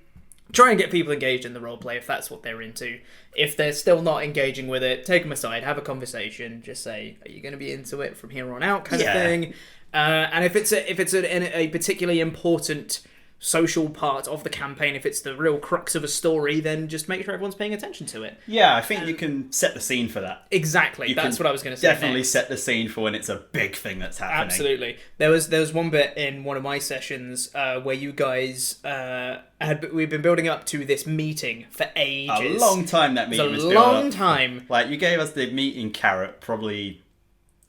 get people engaged in the roleplay if that's what they're into. If they're still not engaging with it, take them aside, have a conversation. Just say, "Are you going to be into it from here on out?" kind of thing. And if it's a particularly important social part of the campaign, if it's the real crux of a story, then just make sure everyone's paying attention to it. Yeah, I think you can set the scene for that. Exactly, that's what I was going to say. Definitely next. set the scene for when it's a big thing that's happening. Absolutely. There was one bit in one of my sessions where you guys we've been building up to this meeting for ages. A long time that meeting was built up. A long up. time. Like, you gave us the meeting carrot probably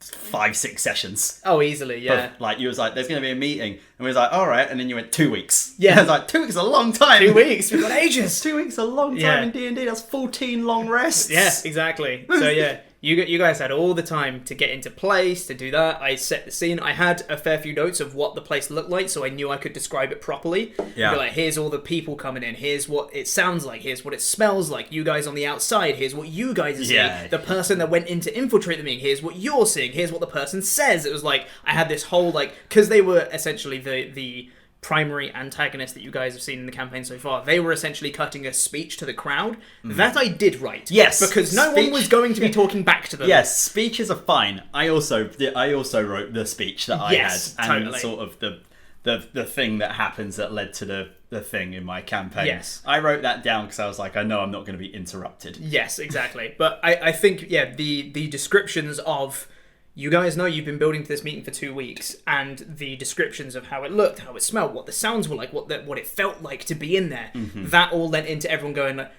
5-6 sessions. Oh, easily, yeah. But, like, you was like, there's going to be a meeting. And we was like, all right. And then you went 2 weeks. Yeah. I was like, 2 weeks is a long time. 2 weeks. We've got ages. 2 weeks is a long time in D&D. That's 14 long rests. Yeah, exactly. So, yeah. You guys had all the time to get into place, to do that. I set the scene. I had a fair few notes of what the place looked like, so I knew I could describe it properly. Yeah. Be like, here's all the people coming in. Here's what it sounds like. Here's what it smells like. You guys on the outside. Here's what you guys are seeing. Yeah. The person that went in to infiltrate the meeting. Here's what you're seeing. Here's what the person says. It was like, I had this whole, like... Because they were essentially the primary antagonist that you guys have seen in the campaign so far. They were essentially cutting a speech to the crowd. That I did right. Yes, because no one was going to be talking back to them. Yes, speeches are fine. I also wrote the speech that I had, and totally. sort of the thing that happens that led to the thing in my campaign. Yes. I wrote that down because I was like, I know I'm not going to be interrupted. Yes, exactly. But I think, the descriptions of... You guys know you've been building to this meeting for 2 weeks, and the descriptions of how it looked, how it smelled, what the sounds were like, what it felt like to be in there, that all led into everyone going like,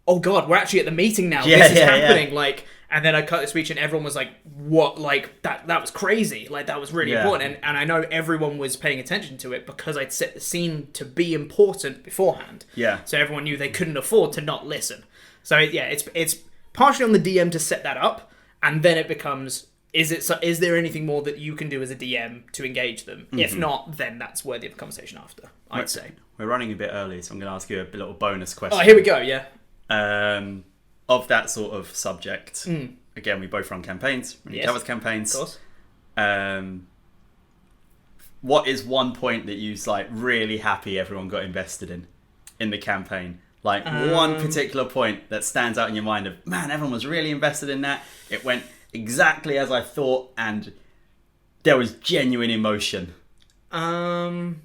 oh god, we're actually at the meeting now, this is happening, like, and then I cut the speech and everyone was like, what, like, that was crazy, like, that was really important, and I know everyone was paying attention to it because I'd set the scene to be important beforehand, so everyone knew they couldn't afford to not listen. So it's partially on the DM to set that up, and then it becomes... Is there anything more that you can do as a DM to engage them? If not, then that's worthy of a conversation after, I'd say. We're running a bit early, so I'm going to ask you a little bonus question. Oh, here we go, yeah. Of that sort of subject, again, we both run campaigns, covers campaigns. Of course. What is one point that you're like really happy everyone got invested in the campaign? Like one particular point that stands out in your mind of, man, everyone was really invested in that. It went exactly as I thought, and there was genuine emotion. There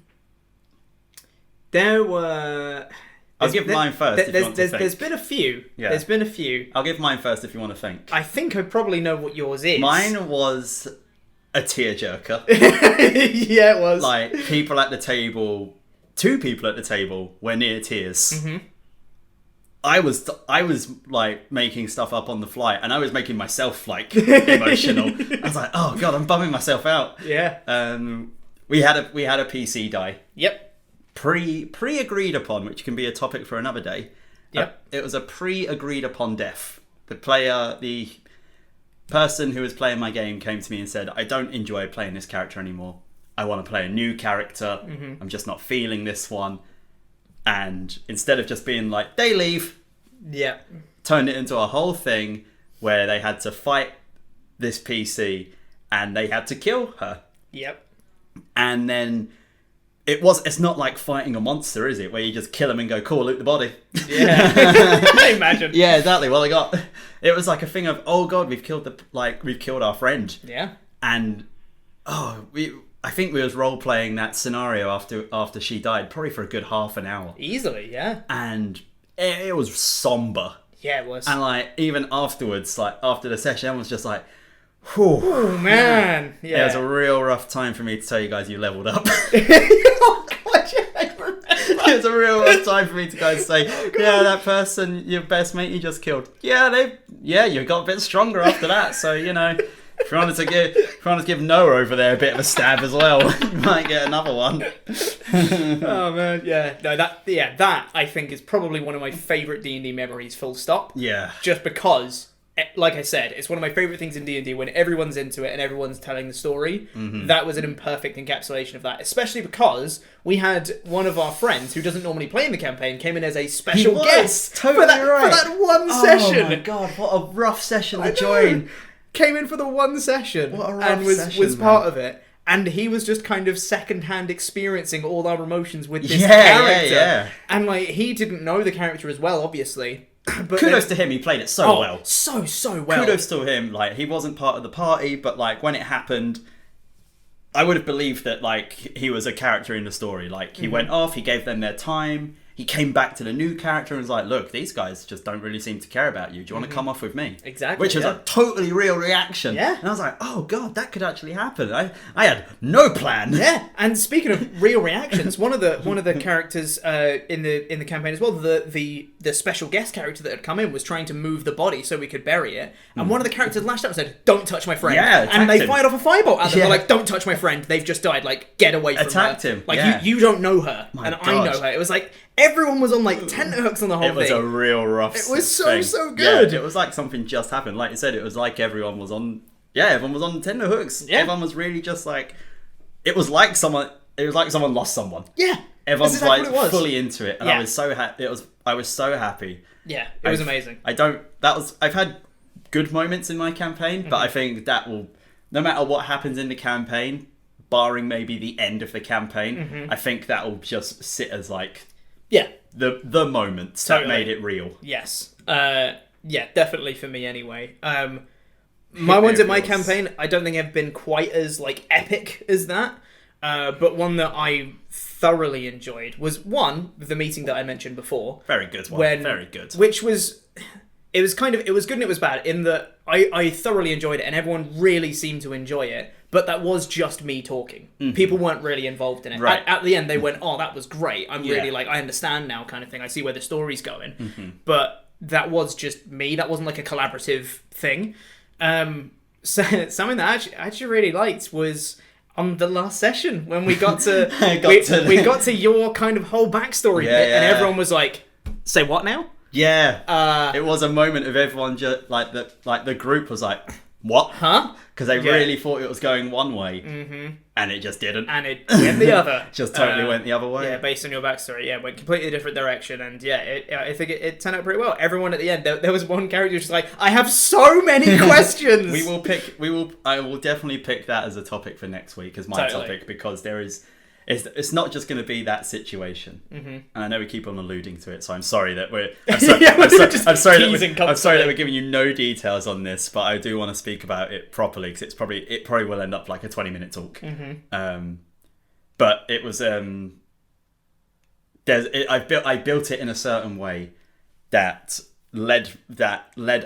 were... I'll give mine first if you want to think. There's been a few. Yeah. There's been a few. I'll give mine first if you want to think. I think I probably know what yours is. Mine was a tearjerker. Yeah, it was. Like, people at the table... 2 people at the table were near tears. Mm-hmm. I was like making stuff up on the fly, and I was making myself like emotional. I was like, "Oh god, I'm bumming myself out." Yeah. We had a PC die. Yep. Pre-agreed upon, which can be a topic for another day. Yep. It was a pre-agreed upon death. The person who was playing my game came to me and said, "I don't enjoy playing this character anymore. I want to play a new character. Mm-hmm. I'm just not feeling this one." And instead of just being like, they leave, turned it into a whole thing where they had to fight this PC and they had to kill her. Yep. And then it's not like fighting a monster, is it? Where you just kill them and go, cool, loot the body. Yeah. I imagine. Yeah, exactly. Well, it was like a thing of, oh god, we've killed our friend. Yeah. And I think we was role-playing that scenario after she died, probably for a good half an hour. Easily, yeah. And it was somber. Yeah, it was. And, like, even afterwards, like, after the session, everyone was just like, whew. Oh, man. Yeah. It was a real rough time for me to tell you guys you leveled up. Oh, God, yeah, I remember. It was a real rough time for me to guys say, that person, your best mate you just killed. You got a bit stronger after that, so, you know... If you wanted to give Noah over there a bit of a stab as well, you might get another one. Oh man, yeah. No, that I think is probably one of my favourite D&D memories, full stop. Yeah. Just because, like I said, it's one of my favourite things in D&D when everyone's into it and everyone's telling the story. Mm-hmm. That was an imperfect encapsulation of that, especially because we had one of our friends who doesn't normally play in the campaign came in as a special guest totally for that one session. Oh my god, what a rough session to join. Came in for the one session and was part of it, and he was just kind of second-hand experiencing all our emotions with this character, and like he didn't know the character as well, obviously. But kudos to him, he played it so well. So well. Kudos to him, like he wasn't part of the party, but like when it happened, I would have believed that like he was a character in the story. Like he went off, he gave them their time. He came back to the new character and was like, look, these guys just don't really seem to care about you. Do you want to come off with me? Exactly. Which is a totally real reaction. Yeah. And I was like, oh, God, that could actually happen. I had no plan. Yeah. And speaking of real reactions, one of the characters in the campaign as well, the special guest character that had come in was trying to move the body so we could bury it. And one of the characters lashed out and said, don't touch my friend. Yeah, and they him. fired off a firebolt at them. They're like, don't touch my friend. They've just died. Like, get away from Attacked her. him. Like, Yeah. you don't know her. My and God. I know her. It was like, everyone was on like tenterhooks on the whole It was thing. a real rough It was thing. so good. Yeah, it was like something just happened. Like you said, it was like everyone was on tenterhooks. Yeah. Everyone was really just like, it was like someone lost someone. Yeah. Everyone's That's exactly what it like was. fully into it. And Yeah. I was so happy. I was so happy. Yeah, it was amazing. I've had good moments in my campaign, but I think that will, no matter what happens in the campaign, barring maybe the end of the campaign, I think that will just sit as like Yeah. the moments Totally. that made it real. Yes. Yeah, definitely for me anyway. My ones in my campaign, I don't think have been quite as like epic as that. But one that I thoroughly enjoyed was the meeting that I mentioned before. Very good one. Very good. Which was, it was good and it was bad in that I thoroughly enjoyed it and everyone really seemed to enjoy it. But that was just me talking. People weren't really involved in it. Right. At the end, they went, "Oh, that was great. I'm really Yeah. like, I understand now," kind of thing. I see where the story's going. But that was just me. That wasn't like a collaborative thing. So something that I actually really liked was on the last session when we got to we got to your kind of whole backstory bit, and everyone was like, "Say what now?" Yeah. It was a moment of everyone just like the group was like, "What?" Huh? Because they really thought it was going one way, and it just didn't. And it went the other. Just totally went the other way. Yeah, based on your backstory, yeah, went completely different direction, and yeah, I think it turned out pretty well. Everyone at the end, there was one character who was just like, "I have so many questions." I will definitely pick that as a topic for next week as my topic, because it's not just going to be that situation. And I know we keep on alluding to it, so I'm sorry that I'm sorry that we're giving you no details on this, but I do want to speak about it properly, because it probably will end up like a 20-minute talk. But it was I built it in a certain way that led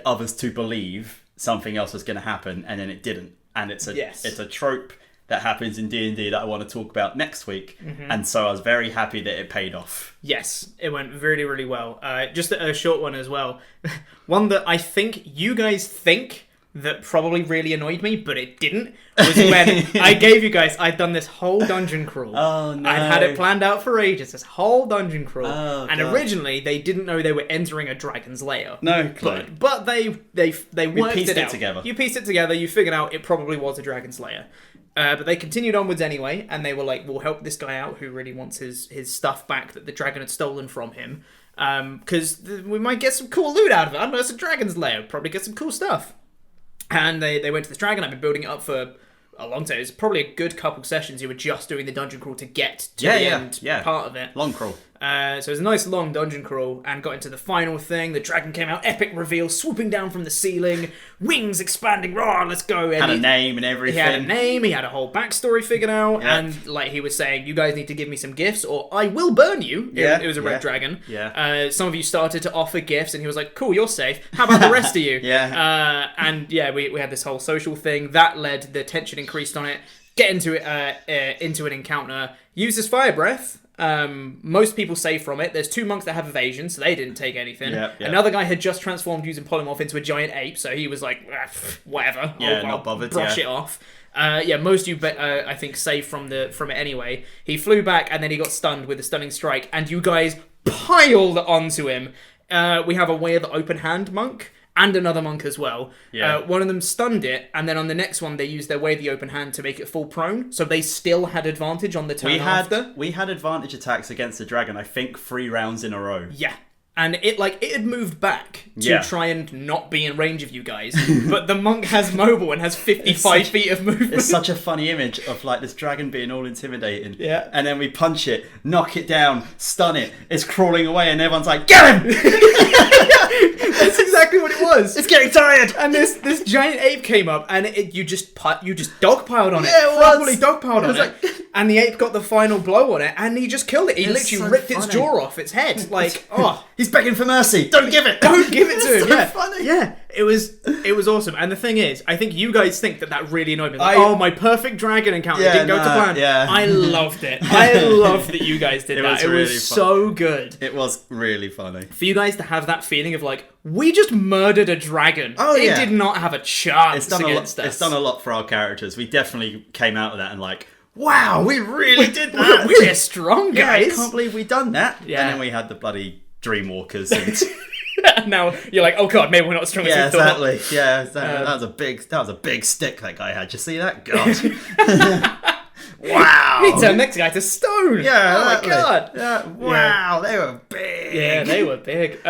others to believe something else was going to happen, and then it didn't. And it's a trope that happens in D&D that I want to talk about next week. And so I was very happy that it paid off. Yes, it went really, really well. Just a short one as well. One that I think you guys think that probably really annoyed me, but it didn't, was when I gave you guys, I'd done this whole dungeon crawl. Oh, no. I'd had it planned out for ages, this whole dungeon crawl. Oh, and God. Originally, they didn't know they were entering a dragon's lair. No clue. But they worked pieced it out. Together. You pieced it together, you figured out it probably was a dragon's lair. But they continued onwards anyway, and they were like, "We'll help this guy out who really wants his stuff back that the dragon had stolen from him, because we might get some cool loot out of it. I don't know, it's a dragon's lair, probably get some cool stuff." And they went to this dragon. I've been building it up for a long time. It was probably a good couple sessions. You were just doing the dungeon crawl to get to the end part of it. Long crawl. So it was a nice long dungeon crawl, and got into the final thing. The dragon came out, epic reveal, swooping down from the ceiling, wings expanding, raw, let's go. And had a name and everything. He had a name, he had a whole backstory figured out, and like he was saying, you guys need to give me some gifts or I will burn you. It was a red dragon. Some of you started to offer gifts, and he was like, cool, you're safe. How about the rest of you? We had this whole social thing. That led, the tension increased on it. Get into an encounter, use this fire breath. Most people save from it. There's 2 monks that have evasion, so they didn't take anything. Another guy had just transformed using polymorph into a giant ape, so he was like, whatever. Not bothered. Brush it off. Most of you, I think, saved from it anyway. He flew back, and then he got stunned with a stunning strike, and you guys piled onto him. We have a Way of the Open Hand monk. And another monk as well. One of them stunned it, and then on the next one, they used their Way of the Open Hand to make it fall prone, so they still had advantage on the turn after. We had advantage attacks against the dragon, I think, 3 rounds in a row. Yeah. And it had moved back to try and not be in range of you guys. But the monk has mobile and has 55 feet of movement. It's such a funny image of like this dragon being all intimidating. Yeah. And then we punch it, knock it down, stun it. It's crawling away and everyone's like, get him! That's exactly what it was. was. It's getting tired. And this giant ape came up, and you just dogpiled on it. Yeah, it Properly was. dogpiled on It was it. And the ape got the final blow on it, and he just killed it. He It's literally so ripped its funny. jaw off its head. Like, oh. He's begging for mercy. Don't give it. Don't give it to him. so Yeah, funny. yeah. It was awesome. And the thing is, I think you guys think that really annoyed me. Like, oh, my perfect dragon encounter didn't go to plan. Yeah. I loved it. I loved that you guys did that. It was so good. It was really funny. For you guys to have that feeling of like, we just murdered a dragon. Oh, yeah. It did not have a chance against us. It's done a lot for our characters. We definitely came out of that and like, wow, we really did that. We're strong, guys. I can't believe we done that. Yeah. And then we had the bloody Dreamwalkers. And Now you're like, oh god, maybe we're not as strong yeah, as we thought. exactly. Yeah, that was a big stick that guy had. Did you see that? God. Wow. He turned next guy to stone. Yeah. Oh exactly. my god. Yeah. Wow. They were big. Yeah, they were big.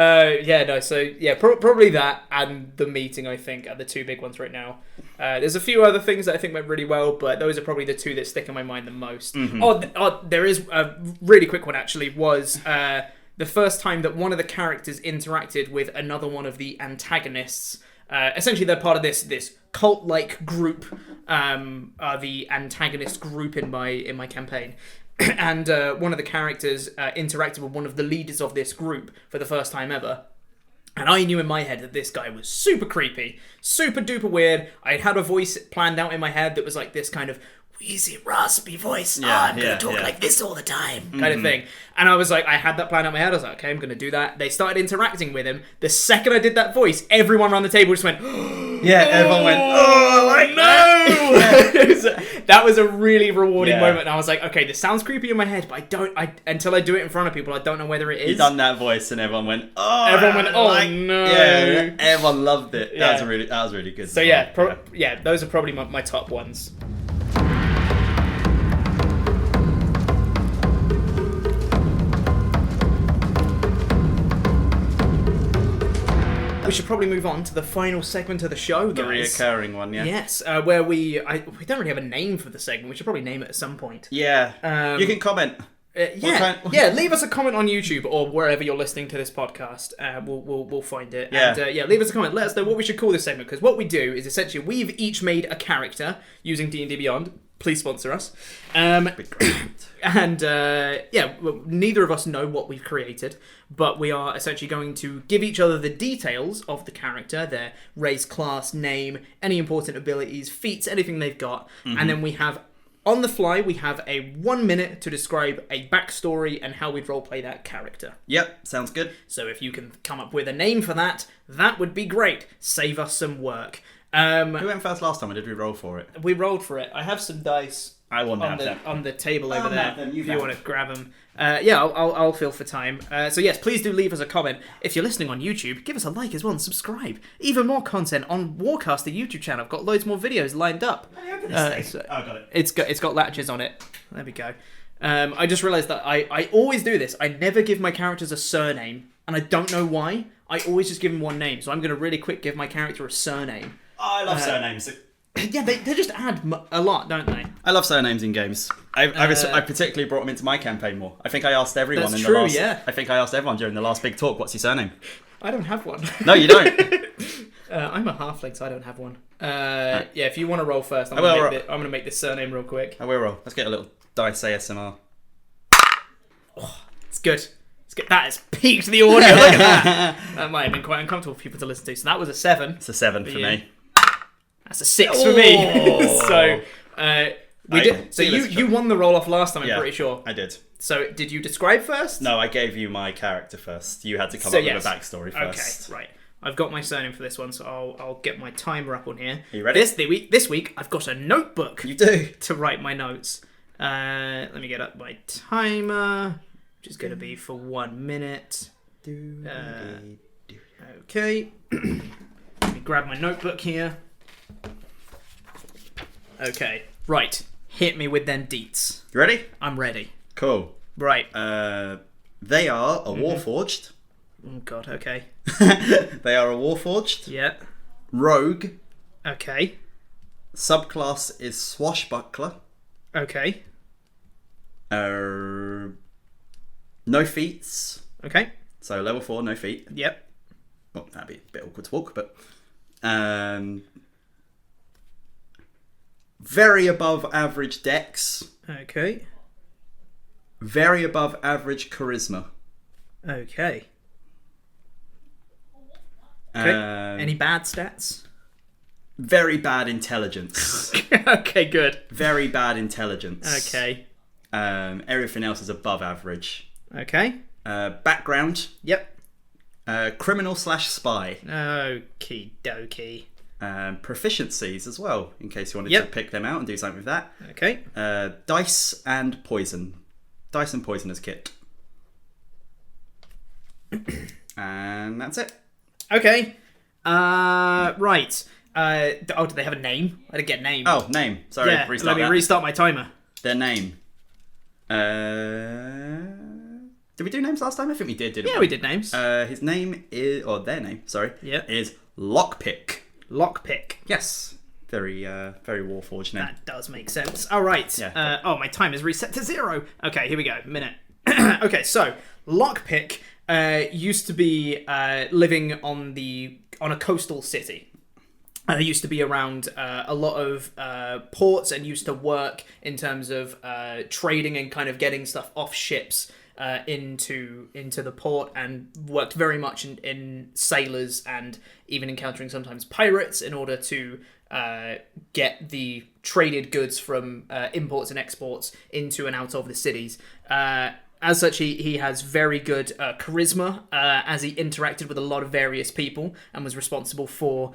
Probably that and the meeting, I think, are the two big ones right now. There's a few other things that I think went really well, but those are probably the two that stick in my mind the most. Mm-hmm. There is a really quick one, actually, was the first time that one of the characters interacted with another one of the antagonists. Essentially, they're part of this cult-like group, the antagonist group in my campaign. And one of the characters interacted with one of the leaders of this group for the first time ever. And I knew in my head that this guy was super creepy, super duper weird. I had a voice planned out in my head that was like this kind of wheezy, raspy voice. I'm going to talk like this all the time, kind of thing. And I was like, I had that plan out in my head. I was like, okay, I'm going to do that. They started interacting with him. The second I did that voice, everyone around the table just went, Yeah, everyone went, oh, like no! That was a really rewarding Yeah. moment. And I was like, okay, this sounds creepy in my head, but until I do it in front of people, I don't know whether it is. You done that voice, and everyone went, oh. Everyone went, oh, no. Yeah, everyone loved it. Yeah. That was really good. So yeah, those are probably my top ones. We should probably move on to the final segment of the show, The guys. reoccurring one, yeah. Yes, where we don't really have a name for the segment. We should probably name it at some point. Yeah. You can comment. Leave us a comment on YouTube or wherever you're listening to this podcast. We'll find it. Yeah. And leave us a comment. Let us know what we should call this segment, because what we do is essentially we've each made a character using D&D Beyond. Please sponsor us. And neither of us know what we've created, but we are essentially going to give each other the details of the character, their race, class, name, any important abilities, feats, anything they've got, and then we have, on the fly, we have a 1 minute to describe a backstory and how we'd roleplay that character. Yep, sounds good. So if you can come up with a name for that, that would be great. Save us some work. Who went first last time, or did we roll for it? We rolled for it. I have some dice I want to have them. on the table over there. Them. If you want to grab them. I'll fill for time. So yes, please do leave us a comment. If you're listening on YouTube, give us a like as well and subscribe. Even more content on Warcast, the YouTube channel. I've got loads more videos lined up. Got it. It's got latches on it. There we go. I just realised that I always do this. I never give my characters a surname, and I don't know why. I always just give them one name. So I'm going to really quick give my character a surname. Oh, I love surnames. Yeah, they just add a lot, don't they? I love surnames in games. I particularly brought them into my campaign more. I think I asked everyone That's in true, the last. yeah. I think I asked everyone during the last big talk, "What's your surname?" I don't have one. No, you don't. I'm a halfling, so I don't have one. Yeah, if you want to roll first, I'm going to make this surname real quick. I will roll. Let's get a little dice ASMR. Oh, it's good. That has peaked the audio. Look at that. That might have been quite uncomfortable for people to listen to. So that was a 7. It's a 7 for me. That's a 6 for me. So you won the roll off last time. I'm pretty sure. I did. So did you describe first? No, I gave you my character first. You had to come up with a backstory first. Okay, right. I've got my surname for this one, so I'll get my timer up on here. Are you ready? This week I've got a notebook. You do to write my notes. Let me get up my timer, which is going to be for 1 minute. Okay. Let me grab my notebook here. Okay, right. Hit me with them deets. You ready? I'm ready. Cool. Right. They are a warforged. Oh god, okay. They are a warforged. Yeah. Rogue. Okay. Subclass is swashbuckler. Okay. No feats. Okay. So level 4, no feat. Yep. Well, that'd be a bit awkward to walk, but very above average dex. Okay. Very above average charisma. Okay. Any bad stats? Very bad intelligence. Okay, good. Very bad intelligence. Okay. Everything else is above average. Okay. Background. Yep. Criminal/spy. Okie dokie. Proficiencies as well, in case you wanted to pick them out and do something with that. Okay. Dice and poison. Dice and poisonous kit. And that's it. Okay. Right. Do they have a name? I didn't get a name. Oh, name. Sorry, yeah, restart let me restart my timer. Their name. Did we do names last time? I think we did, didn't we? Yeah, we did names. His name is, or their name, sorry, is Lockpick. Lockpick. Yes. Very Warforged name. That does make sense. All right. Yeah. My time is reset to 0. Okay, here we go. Minute. Okay, so Lockpick used to be living on a coastal city. They used to be around a lot of ports and used to work in terms of trading and kind of getting stuff off ships into the port, and worked very much in sailors and even encountering sometimes pirates in order to get the traded goods from imports and exports into and out of the cities. As such, he has very good charisma as he interacted with a lot of various people and was responsible for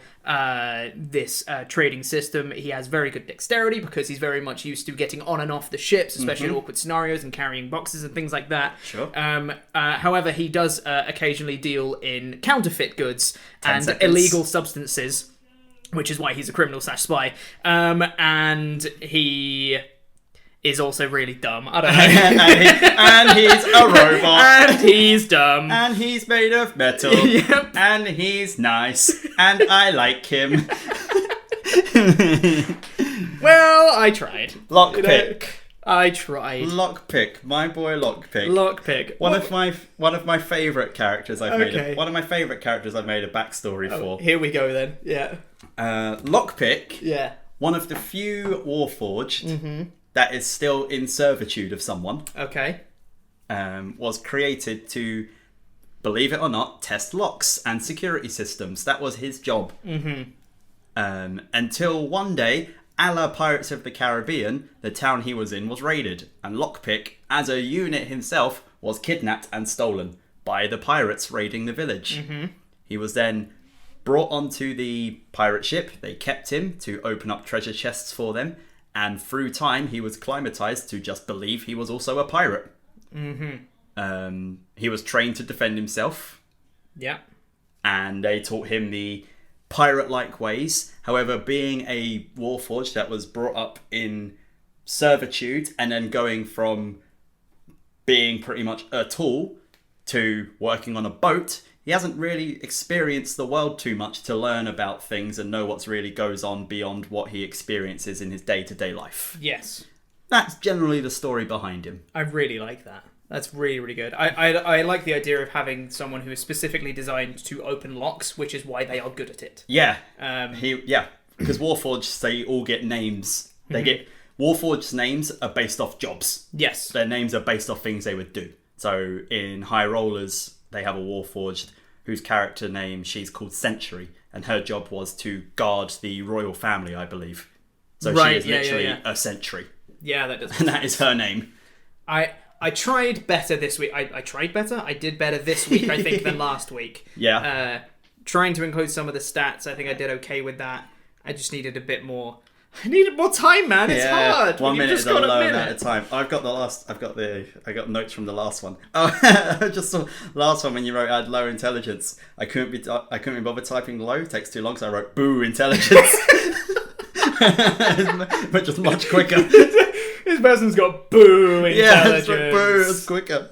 this trading system. He has very good dexterity because he's very much used to getting on and off the ships, especially in awkward scenarios and carrying boxes and things like that. Sure. However, he does occasionally deal in counterfeit goods and illegal substances, which is why he's a criminal/spy. And he is also really dumb. I don't know. and he's a robot. And he's dumb. And he's made of metal. Yep. And he's nice. And I like him. Well, I tried. Lockpick. I tried. Lockpick. My boy Lockpick. Lockpick. One of my favourite characters I've made. Okay. One of my favourite characters I've made a backstory for. Here we go then. Yeah. Lockpick. Yeah. One of the few Warforged that is still in servitude of someone. Okay. Was created to, believe it or not, test locks and security systems. That was his job. Until one day, a la Pirates of the Caribbean, the town he was in was raided, and Lockpick, as a unit himself, was kidnapped and stolen by the pirates raiding the village. He was then brought onto the pirate ship. They kept him to open up treasure chests for them, and through time he was acclimatized to just believe he was also a pirate. He was trained to defend himself. Yeah. And they taught him the pirate-like ways. However, being a Warforged that was brought up in servitude and then going from being pretty much a tool to working on a boat, he hasn't really experienced the world too much to learn about things and know what's really goes on beyond what he experiences in his day-to-day life. Yes. That's generally the story behind him. I really like that. That's really, really good. I like the idea of having someone who is specifically designed to open locks, which is why they are good at it. Yeah. Because Warforged, they all get names. They get Warforged's names are based off jobs. Yes. Their names are based off things they would do. So in High Rollers, they have a Warforged whose character name, she's called Century, and her job was to guard the royal family, I believe. So she is literally a sentry. Yeah, that does. And that is her name. I tried better this week. I tried better? I did better this week, I think, than last week. Yeah. Trying to include some of the stats, I think I did okay with that. I just needed a bit more. I needed more time, man. It's hard. 1 minute is a low amount of time. I got notes from the last one. Oh, just the last one when you wrote I had low intelligence. I couldn't be bothered typing low. It takes too long, so I wrote boo intelligence. But just much quicker. This person's got boo intelligence. Yeah, boo. It's quicker.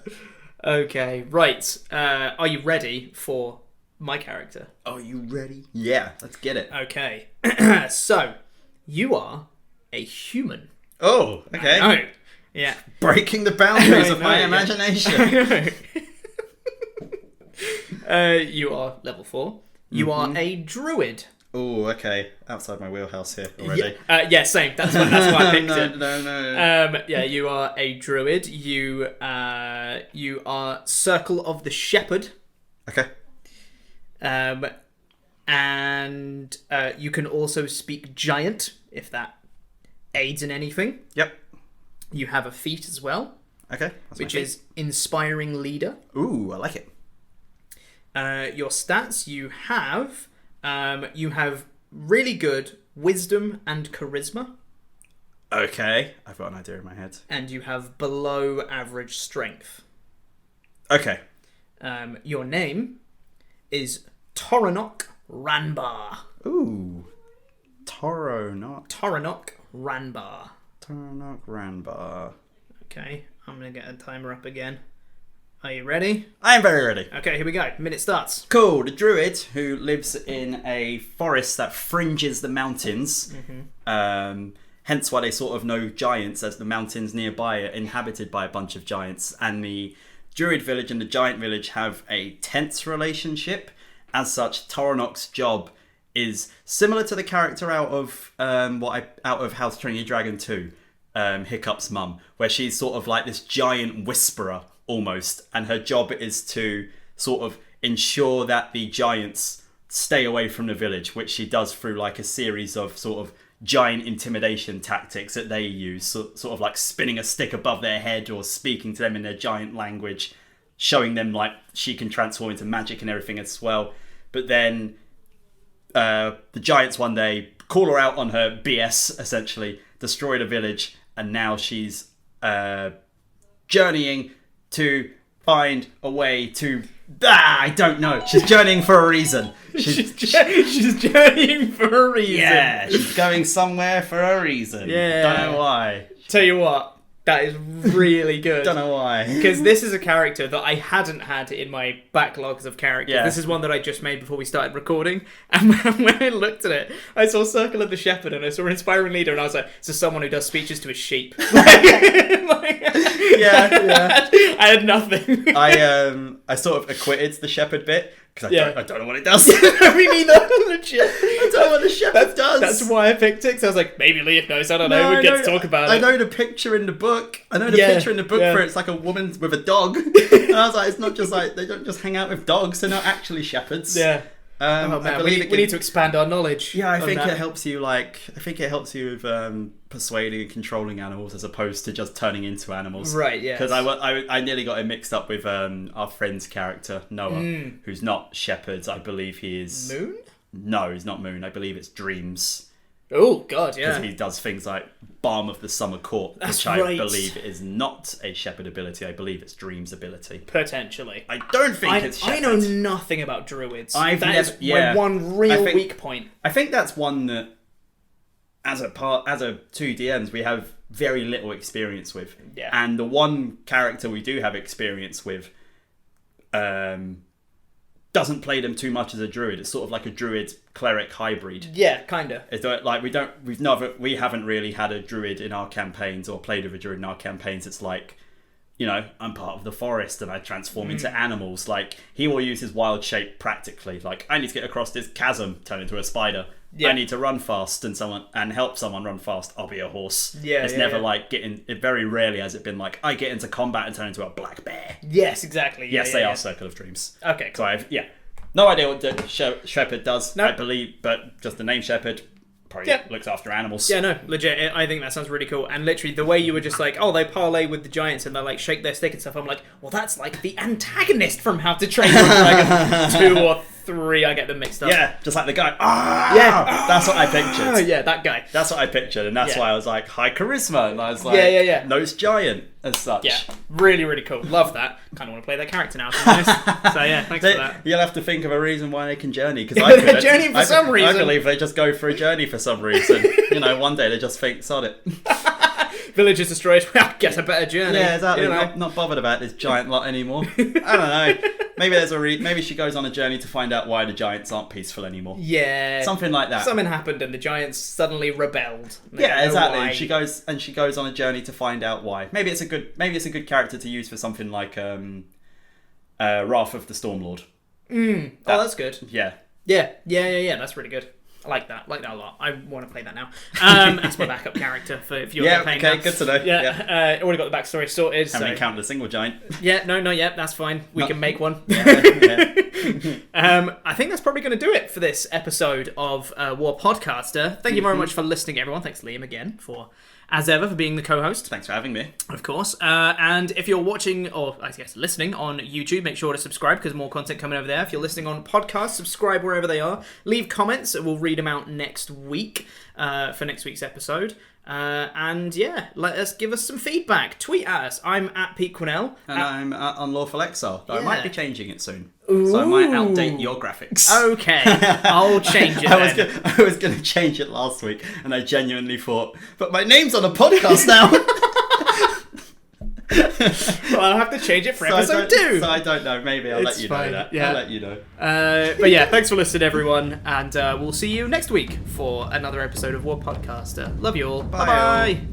Okay, right. Are you ready for my character? Are you ready? Yeah, let's get it. Okay. So, you are a human. Oh, okay. I know. Yeah. Breaking the boundaries of my imagination. I know. You are level 4. You are a druid. Oh, okay. Outside my wheelhouse here already. Yeah, same. That's why I picked it. No. Yeah, you are a druid. You are Circle of the Shepherd. Okay. And you can also speak Giant, if that aids in anything. Yep. You have a feat as well. Okay. Which is Inspiring Leader. Ooh, I like it. Your stats, you have really good Wisdom and Charisma. Okay. I've got an idea in my head. And you have below average Strength. Okay. Your name is Toranok Ranbar. Ooh. Toranok Ranbar. Toranok Ranbar. Okay, I'm going to get a timer up again. Are you ready? I am very ready. Okay, here we go. Minute starts. Cool. The druid who lives in a forest that fringes the mountains. Hence why they sort of know giants, as the mountains nearby are inhabited by a bunch of giants. And the druid village and the giant village have a tense relationship. As such, Toranok's job is similar to the character out of How to Train Your Dragon 2, Hiccup's mum, where she's sort of like this giant whisperer almost, and her job is to sort of ensure that the giants stay away from the village, which she does through like a series of sort of giant intimidation tactics that they use, sort of like spinning a stick above their head or speaking to them in their giant language, showing them like she can transform into magic and everything as well. But then the giants one day call her out on her BS, essentially, destroy the village, and now she's journeying to find a way to... I don't know. She's journeying for a reason. She's journeying for a reason. Yeah, she's going somewhere for a reason. Yeah. Don't know why. Tell you what, that is really good. Don't know why. Because this is a character that I hadn't had in my backlogs of characters. Yeah. This is one that I just made before we started recording. And when I looked at it, I saw Circle of the Shepherd and I saw Inspiring Leader, and I was like, this is someone who does speeches to his sheep. Yeah. I had nothing. I sort of acquitted the shepherd bit because I don't know what it does. Me neither. Legit. I don't know what the shepherd does. That's why I picked it. So I was like, maybe Leaf knows. I don't know. We'd get to talk about it. I know the picture in the book. For it's like a woman with a dog. And I was like, it's not just like they don't just hang out with dogs. They're not actually shepherds. Yeah. I believe we need to expand our knowledge. Yeah, I think it helps you. I think it helps you with persuading and controlling animals as opposed to just turning into animals. Right. Yeah. Because I nearly got it mixed up with our friend's character Noah, who's not shepherds. I believe he is Moon. No, he's not Moon. I believe it's Dreams. Oh God, yeah. Because he does things like Balm of the Summer Court, which I believe is not a shepherd ability. I believe it's Dream's ability. Potentially. I don't think it's shepherd. I know nothing about druids. That is my one real weak point. I think that's one that, as a 2DMs, we have very little experience with. Yeah. And the one character we do have experience with, doesn't play them too much as a druid. It's sort of like a druid cleric hybrid. Yeah, kinda. It's like we haven't really had a druid in our campaigns or played with a druid in our campaigns. It's like, I'm part of the forest and I transform into animals. Like, he will use his wild shape practically. Like, I need to get across this chasm, turn into a spider. Yeah. I need to run fast and help someone run fast. I'll be a horse. Yeah, it's never like very rarely has it been like I get into combat and turn into a black bear. Yes, exactly. Yes, they are Circle of Dreams. Okay, cool. So I've no idea what the shepherd does. Nope. I believe, but just the name shepherd probably looks after animals. Yeah, no, legit. I think that sounds really cool. And literally, the way you were just like, oh, they parlay with the giants and they like shake their stick and stuff. I'm like, well, that's like the antagonist from How to Train Your Dragon 2 or 3. I get them mixed up. Yeah, just like the guy. That's what I pictured. Yeah, that guy. That's what I pictured, and that's why I was like high charisma, and I was like, nose giant as such. Yeah, really, really cool. Love that. Kind of want to play that character now. To be honest. So yeah, thanks for that. You'll have to think of a reason why they can journey, because I they're journeying for some reason. I believe they just go for a journey for some reason. One day they just think, sod it. Village is destroyed. Well, get a better journey. Yeah, exactly. Not bothered about this giant lot anymore. I don't know. Maybe there's maybe she goes on a journey to find out why the giants aren't peaceful anymore. Yeah, something like that. Something happened and the giants suddenly rebelled. Yeah, exactly. And she goes on a journey to find out why. Maybe it's a good character to use for something like Wrath of the Stormlord. Oh, that's good. Yeah. Yeah. That's really good. I like that a lot. I want to play that now. That's my backup character for if you're playing okay, now. good to know. Already got the backstory sorted. Haven't encountered a single giant. Yeah, no, not yet. That's fine. We can make one. Yeah. I think that's probably going to do it for this episode of War Podcaster. Thank you very much for listening, everyone. Thanks, Liam, again, as ever, for being the co-host. Thanks for having me. Of course. And if you're watching, or I guess listening on YouTube, make sure to subscribe because more content coming over there. If you're listening on podcasts, subscribe wherever they are. Leave comments. We'll read them out next week for next week's episode. And yeah, give us some feedback. Tweet at us. I'm at Pete Quinnell. And I'm at Unlawful Exile. I might be changing it soon. Ooh. So I might outdate your graphics. Okay, I'll change it then. I was going to change it last week, and I genuinely thought, but my name's on a podcast now. Well, I'll have to change it for episode 2. So I don't know. Maybe I'll let you know that. Yeah. I'll let you know. But yeah, thanks for listening, everyone. And we'll see you next week for another episode of War Podcaster. Love you all. Bye. Bye-bye.